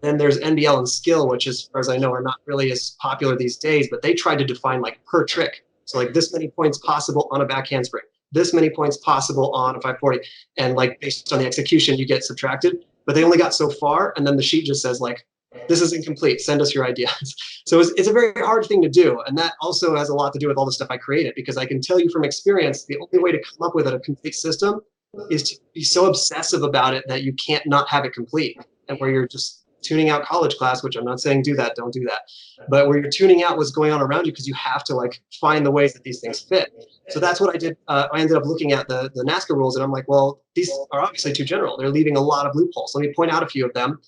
Then there's NBL and skill, which as far as I know are not really as popular these days, but they tried to define like per trick. So like this many points possible on a back handspring, this many points possible on a 540. And like based on the execution, you get subtracted, but they only got so far. And then the sheet just says like, this is incomplete, send us your ideas. So it's a very hard thing to do. And that also has a lot to do with all the stuff I created, because I can tell you from experience, the only way to come up with a complete system is to be so obsessive about it that you can't not have it complete. And where you're just tuning out college class, which I'm not saying do that, don't do that, but where you're tuning out what's going on around you because you have to like find the ways that these things fit. So that's what I did. I ended up looking at the NASCA rules and I'm like, well, these are obviously too general. They're leaving a lot of loopholes. Let me point out a few of them.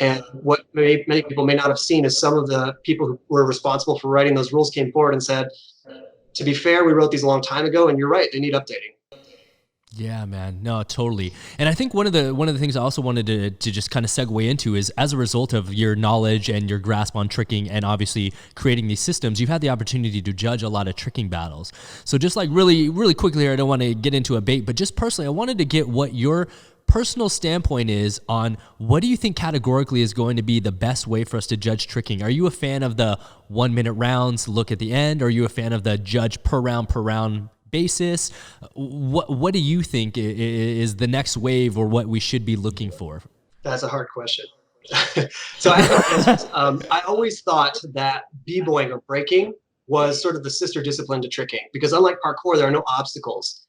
And what many people may not have seen is some of the people who were responsible for writing those rules came forward and said, to be fair, we wrote these a long time ago and you're right, they need updating. Yeah, man. No, totally. And I think one of the things I also wanted to just kind of segue into is, as a result of your knowledge and your grasp on tricking and obviously creating these systems, you've had the opportunity to judge a lot of tricking battles. So just like really, really quickly here, I don't want to get into a debate, but just personally, I wanted to get what your personal standpoint is on what do you think categorically is going to be the best way for us to judge tricking? Are you a fan of the 1 minute rounds, look at the end? Or are you a fan of the judge per round basis? What do you think is the next wave or what we should be looking for? That's a hard question. So I always thought that b-boying or breaking was sort of the sister discipline to tricking, because unlike parkour, there are no obstacles.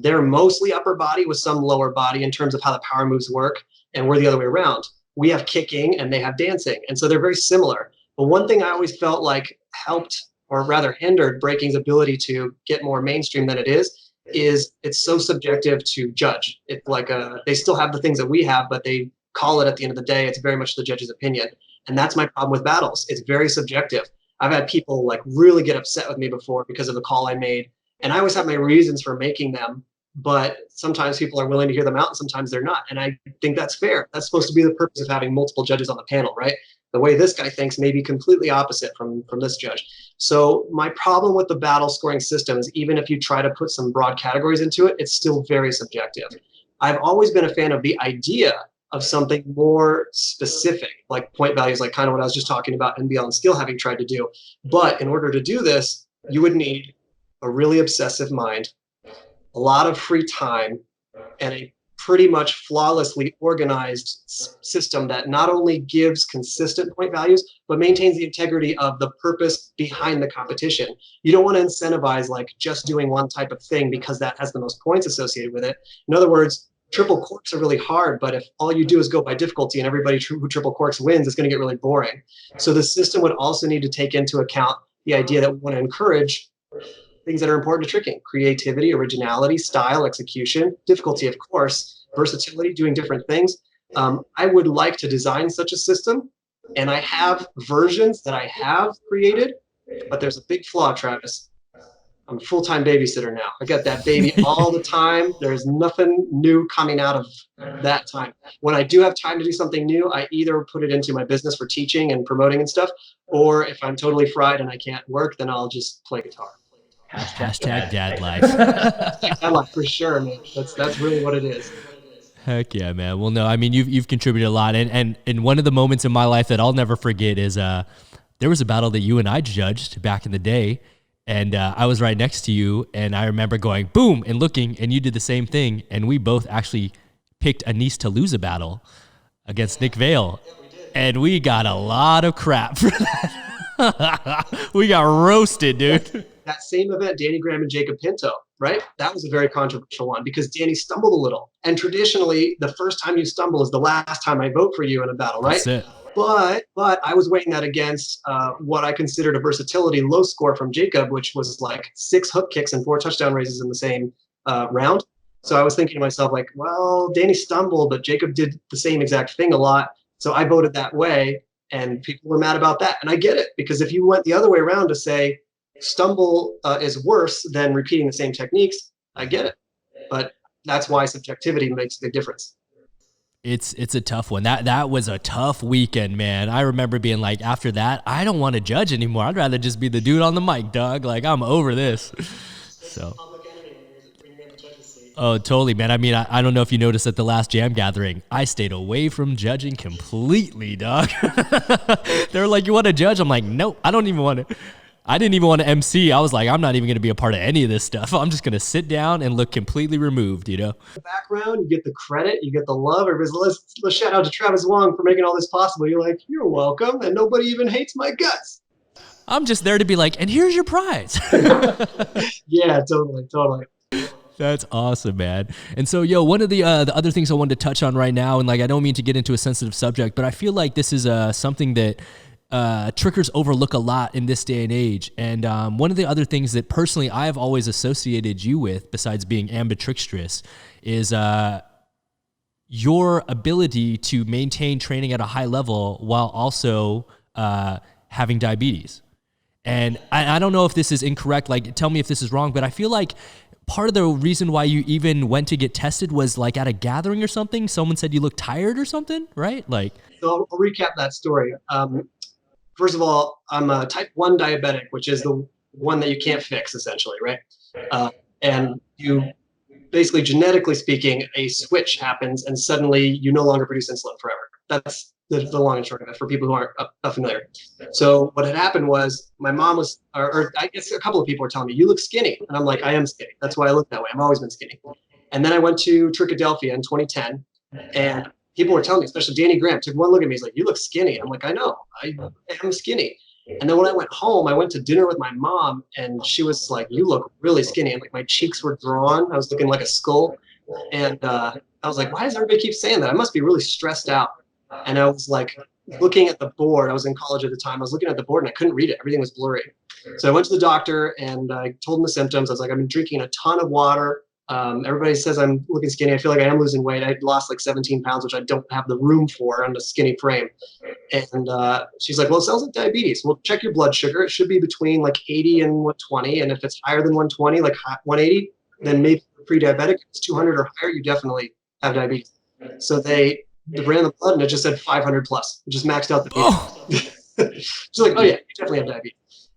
They're mostly upper body with some lower body in terms of how the power moves work, and we're the other way around. We have kicking and they have dancing, and so they're very similar. But one thing I always felt like helped, or rather hindered, breaking's ability to get more mainstream than it is it's so subjective to judge. It's like they still have the things that we have, but they call it at the end of the day. It's very much the judge's opinion. And that's my problem with battles. It's very subjective. I've had people like really get upset with me before because of the call I made. And I always have my reasons for making them, but sometimes people are willing to hear them out and sometimes they're not. And I think that's fair. That's supposed to be the purpose of having multiple judges on the panel, right? The way this guy thinks may be completely opposite from this judge. So my problem with the battle scoring systems, even if you try to put some broad categories into it, it's still very subjective. I've always been a fan of the idea of something more specific, like point values, like kind of what I was just talking about NBL and skill having tried to do. But in order to do this, you would need a really obsessive mind, a lot of free time, and a pretty much flawlessly organized system that not only gives consistent point values, but maintains the integrity of the purpose behind the competition. You don't want to incentivize like just doing one type of thing because that has the most points associated with it. In other words, triple corks are really hard, but if all you do is go by difficulty and everybody who triple corks wins, it's going to get really boring. So the system would also need to take into account the idea that we want to encourage things that are important to tricking: creativity, originality, style, execution, difficulty, of course, versatility, doing different things. I would like to design such a system, and I have versions that I have created, but there's a big flaw, Travis. I'm a full-time babysitter now. I got that baby all the time. There's nothing new coming out of that time. When I do have time to do something new, I either put it into my business for teaching and promoting and stuff, or if I'm totally fried and I can't work, then I'll just play guitar. Hashtag dad life. Dad life for sure, man. That's really what it is. Heck yeah, man. Well, no, I mean, you've contributed a lot. And one of the moments in my life that I'll never forget is there was a battle that you and I judged back in the day. And I was right next to you, and I remember going boom and looking, and you did the same thing. And we both actually picked a niece to lose a battle against Nick Vale. Yeah, we did. And we got a lot of crap for that. We got roasted, dude. That same event, Danny Graham and Jacob Pinto, right? That was a very controversial one because Danny stumbled a little. And traditionally, the first time you stumble is the last time I vote for you in a battle, right? That's it. But I was weighing that against what I considered a versatility low score from Jacob, which was like 6 hook kicks and 4 touchdown raises in the same round. So I was thinking to myself, like, well, Danny stumbled, but Jacob did the same exact thing a lot. So I voted that way, and people were mad about that. And I get it, because if you went the other way around to say stumble is worse than repeating the same techniques, I get it. But that's why subjectivity makes a big difference. It's a tough one. That was a tough weekend, man. I remember being like, after that, I don't want to judge anymore. I'd rather just be the dude on the mic, dog. Like, I'm over this. So. Oh, totally, man. I mean, I don't know if you noticed at the last Jam gathering, I stayed away from judging completely, dog. They were like, you want to judge? I'm like, nope, I don't even want to. I didn't even want to MC. I was like, I'm not even going to be a part of any of this stuff. I'm just going to sit down and look completely removed, you know? The background, you get the credit, you get the love. Everybody's, let's shout out to Travis Wong for making all this possible. You're like, you're welcome. And nobody even hates my guts. I'm just there to be like, and here's your prize. Yeah, totally. That's awesome, man. And so, one of the other things I wanted to touch on right now, and like, I don't mean to get into a sensitive subject, but I feel like this is something that trickers overlook a lot in this day and age. And one of the other things that personally I've always associated you with, besides being ambidextrous, is your ability to maintain training at a high level while also having diabetes. And I don't know if this is incorrect, like tell me if this is wrong, but I feel like part of the reason why you even went to get tested was like at a gathering or something. Someone said you look tired or something, right? Like, so I'll recap that story. First of all, I'm a type 1 diabetic, which is the one that you can't fix, essentially, right? And you basically genetically speaking, a switch happens and suddenly you no longer produce insulin forever. That's the long and short of it for people who aren't familiar. So what had happened was my mom was, or I guess a couple of people were telling me, you look skinny. And I'm like, I am skinny. That's why I look that way. I've always been skinny. And then I went to Trichadelphia in 2010 and people were telling me, especially Danny Graham, took one look at me. He's like, you look skinny. I'm like, I know, I am skinny. And then when I went home, I went to dinner with my mom and she was like, you look really skinny. And like my cheeks were drawn. I was looking like a skull. And I was like, why does everybody keep saying that? I must be really stressed out. And I was like looking at the board. I was in college at the time. I was looking at the board and I couldn't read it. Everything was blurry. So I went to the doctor and I told him the symptoms. I was like, I've been drinking a ton of water. Everybody says I'm looking skinny. I feel like I am losing weight. I lost like 17 pounds, which I don't have the room for on a skinny frame. And she's like, well, it sounds like diabetes. We'll check your blood sugar. It should be between like 80 and 120. And if it's higher than 120, like 180, then maybe pre-diabetic. If it's 200 or higher, you definitely have diabetes. So they ran the blood and it just said 500 plus. It just maxed out the beta. She's like, oh yeah, you definitely have diabetes.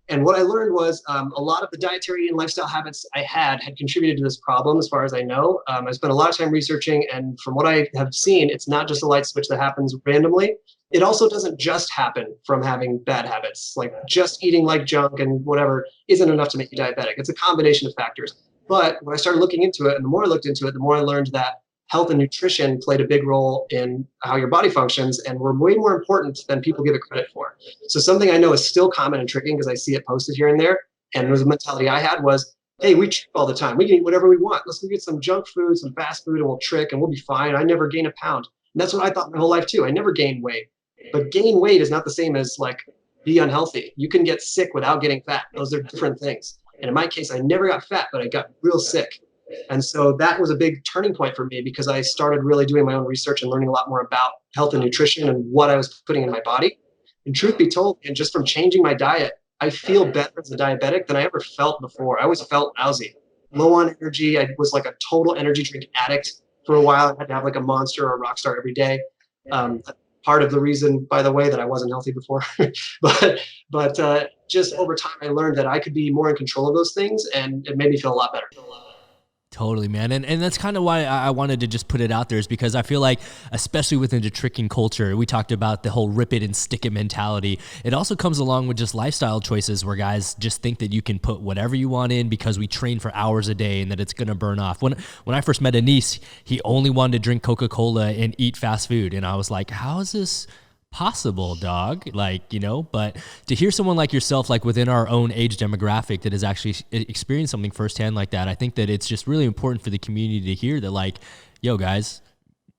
And what I learned was a lot of the dietary and lifestyle habits I had contributed to this problem, as far as I know. I spent a lot of time researching, and from what I have seen, it's not just a light switch that happens randomly. It also doesn't just happen from having bad habits. Like just eating like junk and whatever isn't enough to make you diabetic. It's a combination of factors. But when I started looking into it, and the more I looked into it, the more I learned that health and nutrition played a big role in how your body functions and were way more important than people give it credit for. So something I know is still common in tricking because I see it posted here and there. And the mentality I had was, hey, we trick all the time. We can eat whatever we want. Let's go get some junk food, some fast food, and we'll trick and we'll be fine. I never gain a pound. And that's what I thought my whole life too. I never gained weight. But gain weight is not the same as like be unhealthy. You can get sick without getting fat. Those are different things. And in my case, I never got fat, but I got real sick. And so that was a big turning point for me because I started really doing my own research and learning a lot more about health and nutrition and what I was putting in my body. And truth be told, and just from changing my diet, I feel better as a diabetic than I ever felt before. I always felt lousy, low on energy. I was like a total energy drink addict for a while. I had to have like a Monster or a Rockstar every day. Part of the reason, by the way, that I wasn't healthy before. but just over time, I learned that I could be more in control of those things, and it made me feel a lot better. Totally, man. And that's kind of why I wanted to just put it out there, is because I feel like, especially within the tricking culture, we talked about the whole rip it and stick it mentality. It also comes along with just lifestyle choices where guys just think that you can put whatever you want in because we train for hours a day and that it's going to burn off. When I first met Anis, he only wanted to drink Coca-Cola and eat fast food. And I was like, how is this possible, dog? Like, you know, but to hear someone like yourself, like within our own age demographic, that has actually experienced something firsthand like that, I think that it's just really important for the community to hear that, like, yo guys,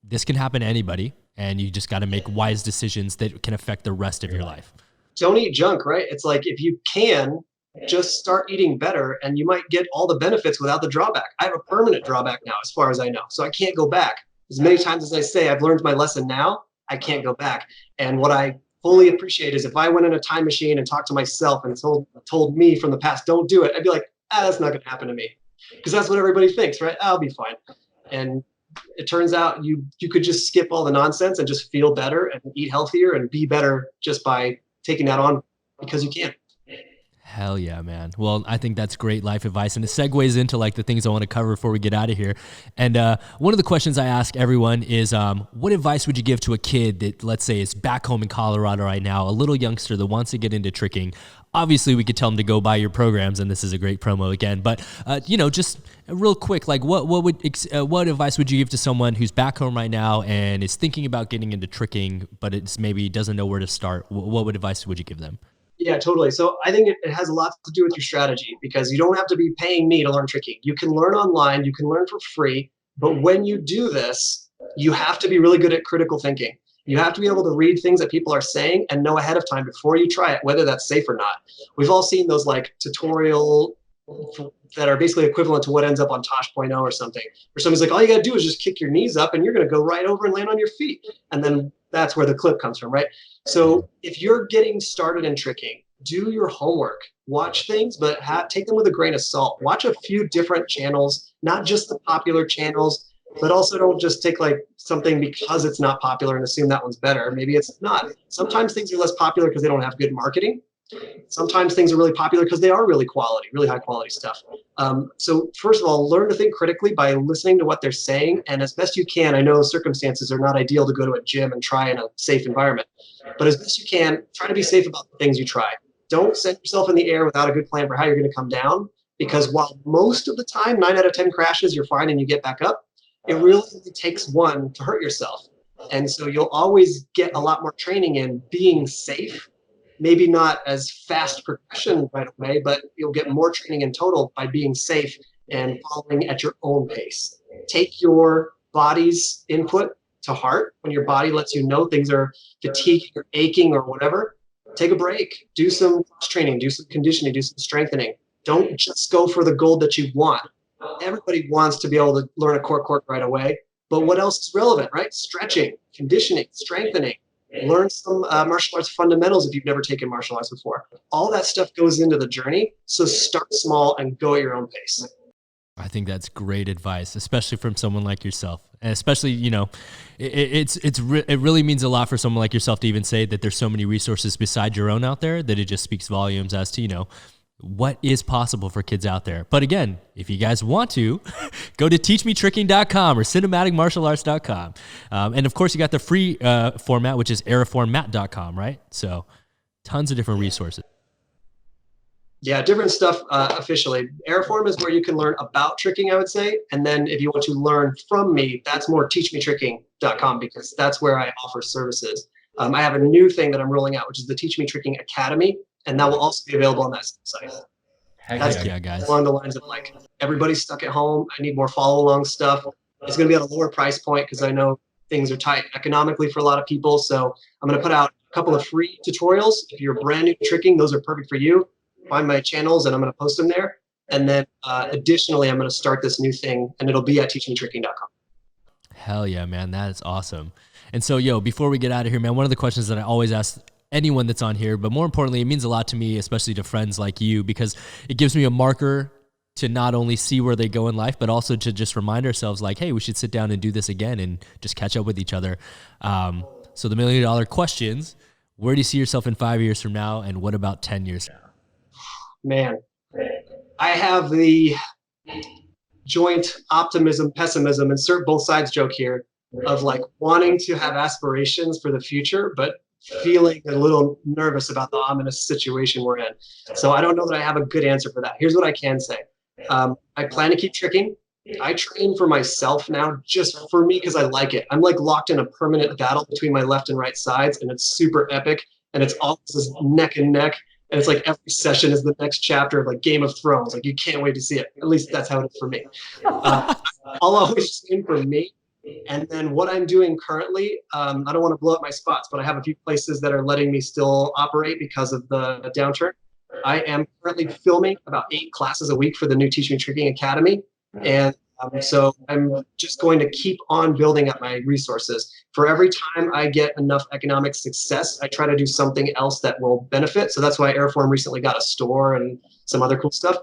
this can happen to anybody and you just got to make wise decisions that can affect the rest of your life. Don't eat junk, right? It's like, if you can just start eating better and you might get all the benefits without the drawback. I have a permanent drawback now, as far as I know. So I can't go back. As many times as I say, I've learned my lesson now, I can't go back. And what I fully appreciate is if I went in a time machine and talked to myself and told me from the past, don't do it, I'd be like, that's not going to happen to me. Because that's what everybody thinks, right? I'll be fine. And it turns out you could just skip all the nonsense and just feel better and eat healthier and be better just by taking that on because you can. Hell yeah, man. Well, I think that's great life advice, and it segues into like the things I want to cover before we get out of here. And one of the questions I ask everyone is, what advice would you give to a kid that, let's say, is back home in Colorado right now, a little youngster that wants to get into tricking? Obviously, we could tell them to go buy your programs, and this is a great promo again. But you know, just real quick, like what advice would you give to someone who's back home right now and is thinking about getting into tricking, but it's maybe doesn't know where to start? What advice would you give them? Yeah, totally. So I think it has a lot to do with your strategy, because you don't have to be paying me to learn tricking. You can learn online, you can learn for free. But when you do this, you have to be really good at critical thinking. You have to be able to read things that people are saying and know ahead of time before you try it, whether that's safe or not. We've all seen those like tutorial that are basically equivalent to what ends up on Tosh.0 or something, where somebody's like, all you got to do is just kick your knees up and you're going to go right over and land on your feet. And then that's where the clip comes from, right? So if you're getting started in tricking, do your homework, watch things, but take them with a grain of salt. Watch a few different channels, not just the popular channels, but also don't just take like something because it's not popular and assume that one's better. Maybe it's not. Sometimes things are less popular because they don't have good marketing. Sometimes things are really popular because they are really high quality stuff. So first of all, learn to think critically by listening to what they're saying. And as best you can, I know circumstances are not ideal to go to a gym and try in a safe environment, but as best you can, try to be safe about the things you try. Don't set yourself in the air without a good plan for how you're going to come down, because while most of the time, 9 out of 10 crashes, you're fine and you get back up, it really only takes one to hurt yourself. And so you'll always get a lot more training in being safe. Maybe not as fast progression right away, but you'll get more training in total by being safe and following at your own pace. Take your body's input to heart. When your body lets you know things are fatiguing or aching or whatever, take a break, do some training, do some conditioning, do some strengthening. Don't just go for the goal that you want. Everybody wants to be able to learn a core right away, but what else is relevant, right? Stretching, conditioning, strengthening. Learn some martial arts fundamentals if you've never taken martial arts before. All that stuff goes into the journey. So start small and go at your own pace. I think that's great advice, especially from someone like yourself. And especially, you know, it really means a lot for someone like yourself to even say that there's so many resources beside your own out there, that it just speaks volumes as to, you know, what is possible for kids out there. But again, if you guys want to, go to teachmetricking.com or cinematicmartialarts.com. And of course, you got the free format, which is aeriformmat.com, right? So tons of different resources. Yeah, different stuff officially. Airform is where you can learn about tricking, I would say. And then if you want to learn from me, that's more teachmetricking.com, because that's where I offer services. I have a new thing that I'm rolling out, which is the Teach Me Tricking Academy. And that will also be available on that site. Heck yeah, guys. Along the lines of like, everybody's stuck at home. I need more follow along stuff. It's going to be at a lower price point because I know things are tight economically for a lot of people. So I'm going to put out a couple of free tutorials. If you're brand new to tricking, those are perfect for you. Find my channels and I'm going to post them there. And then additionally, I'm going to start this new thing and it'll be at teachmetricking.com. Hell yeah, man. That is awesome. And so, before we get out of here, man, one of the questions that I always ask anyone that's on here, but more importantly, it means a lot to me, especially to friends like you, because it gives me a marker to not only see where they go in life, but also to just remind ourselves like, hey, we should sit down and do this again and just catch up with each other. So the $1 million questions, where do you see yourself in 5 years from now? And what about 10 years? Man, I have the joint optimism, pessimism, insert both sides joke here of like wanting to have aspirations for the future, but feeling a little nervous about the ominous situation we're in. So I don't know that I have a good answer for that. Here's what I can say. I plan to keep tricking. I train for myself now, just for me, because I like it. I'm like locked in a permanent battle between my left and right sides, and it's super epic. And it's always this neck and neck. And it's like every session is the next chapter of like Game of Thrones. Like you can't wait to see it. At least that's how it is for me. I'll always train for me. And then what I'm doing currently, I don't want to blow up my spots, but I have a few places that are letting me still operate because of the downturn. I am currently filming about 8 classes a week for the new Teach Me Tricking Academy. And so I'm just going to keep on building up my resources. For every time I get enough economic success, I try to do something else that will benefit. So that's why Airform recently got a store and some other cool stuff.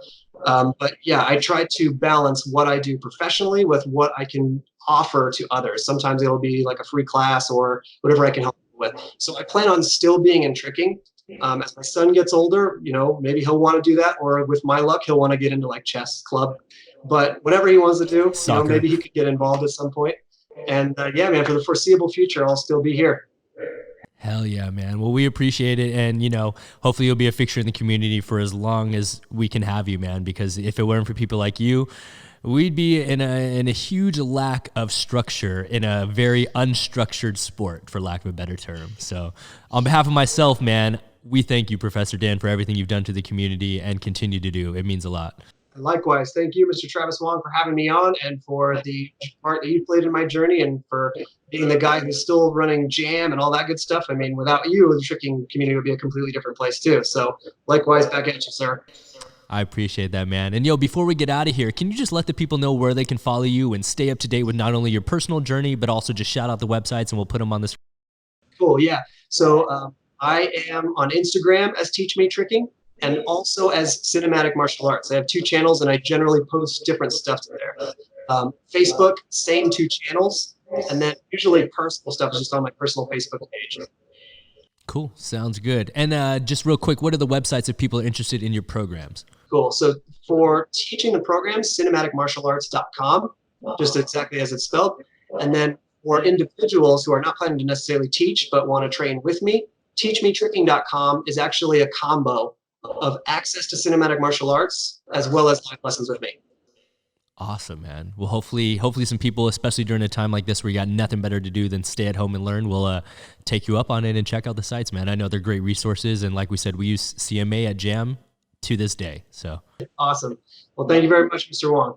But yeah, I try to balance what I do professionally with what I can offer to others. Sometimes it'll be like a free class or whatever I can help with. So I plan on still being in tricking. As my son gets older, maybe he'll want to do that, or with my luck, he'll want to get into like chess club. But whatever he wants to do, maybe he could get involved at some point. And yeah, man, for the foreseeable future, I'll still be here. Hell yeah, man. Well, we appreciate it. And, hopefully you'll be a fixture in the community for as long as we can have you, man, because if it weren't for people like you, we'd be in a huge lack of structure in a very unstructured sport, for lack of a better term. So on behalf of myself, man, we thank you, Professor Dan, for everything you've done to the community and continue to do. It means a lot. Likewise. Thank you, Mr. Travis Wong, for having me on and for the part that you played in my journey and for being the guy who's still running Jam and all that good stuff. I mean, without you, the tricking community would be a completely different place too. So likewise, back at you, sir. I appreciate that, man. And before we get out of here, can you just let the people know where they can follow you and stay up to date with not only your personal journey, but also just shout out the websites and we'll put them on this. Cool. Yeah. So I am on Instagram as Teach Me Tricking and also as Cinematic Martial Arts. I have 2 channels and I generally post different stuff to there. Facebook, same 2 channels. And then usually personal stuff is just on my personal Facebook page. Cool. Sounds good. And just real quick, what are the websites if people are interested in your programs? Cool. So for teaching the program, cinematicmartialarts.com, just exactly as it's spelled. And then for individuals who are not planning to necessarily teach but want to train with me, teachmetricking.com is actually a combo of access to cinematic martial arts as well as live lessons with me. Awesome, man. Well, hopefully some people, especially during a time like this where you got nothing better to do than stay at home and learn, will take you up on it and check out the sites, man. I know they're great resources. And like we said, we use CMA at JAM to this day. So awesome. Well, thank you very much, Mr. Wong.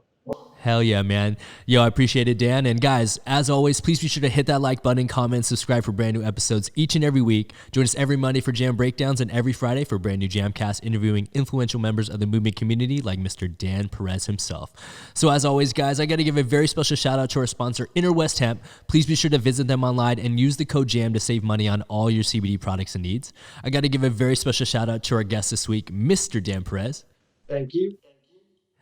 Hell yeah, man. Yo, I appreciate it, Dan. And guys, as always, please be sure to hit that like button, comment, subscribe for brand new episodes each and every week. Join us every Monday for Jam Breakdowns and every Friday for brand new JAMCast interviewing influential members of the movement community like Mr. Dan Perez himself. So as always, guys, I got to give a very special shout out to our sponsor, Inner West Hemp. Please be sure to visit them online and use the code JAM to save money on all your CBD products and needs. I got to give a very special shout out to our guest this week, Mr. Dan Perez. Thank you.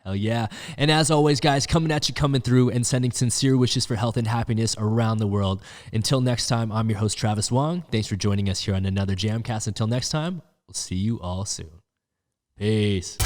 Hell yeah. And as always, guys, coming at you, coming through, and sending sincere wishes for health and happiness around the world. Until next time, I'm your host, Travis Wong. Thanks for joining us here on another JAMcast. Until next time, we'll see you all soon. Peace.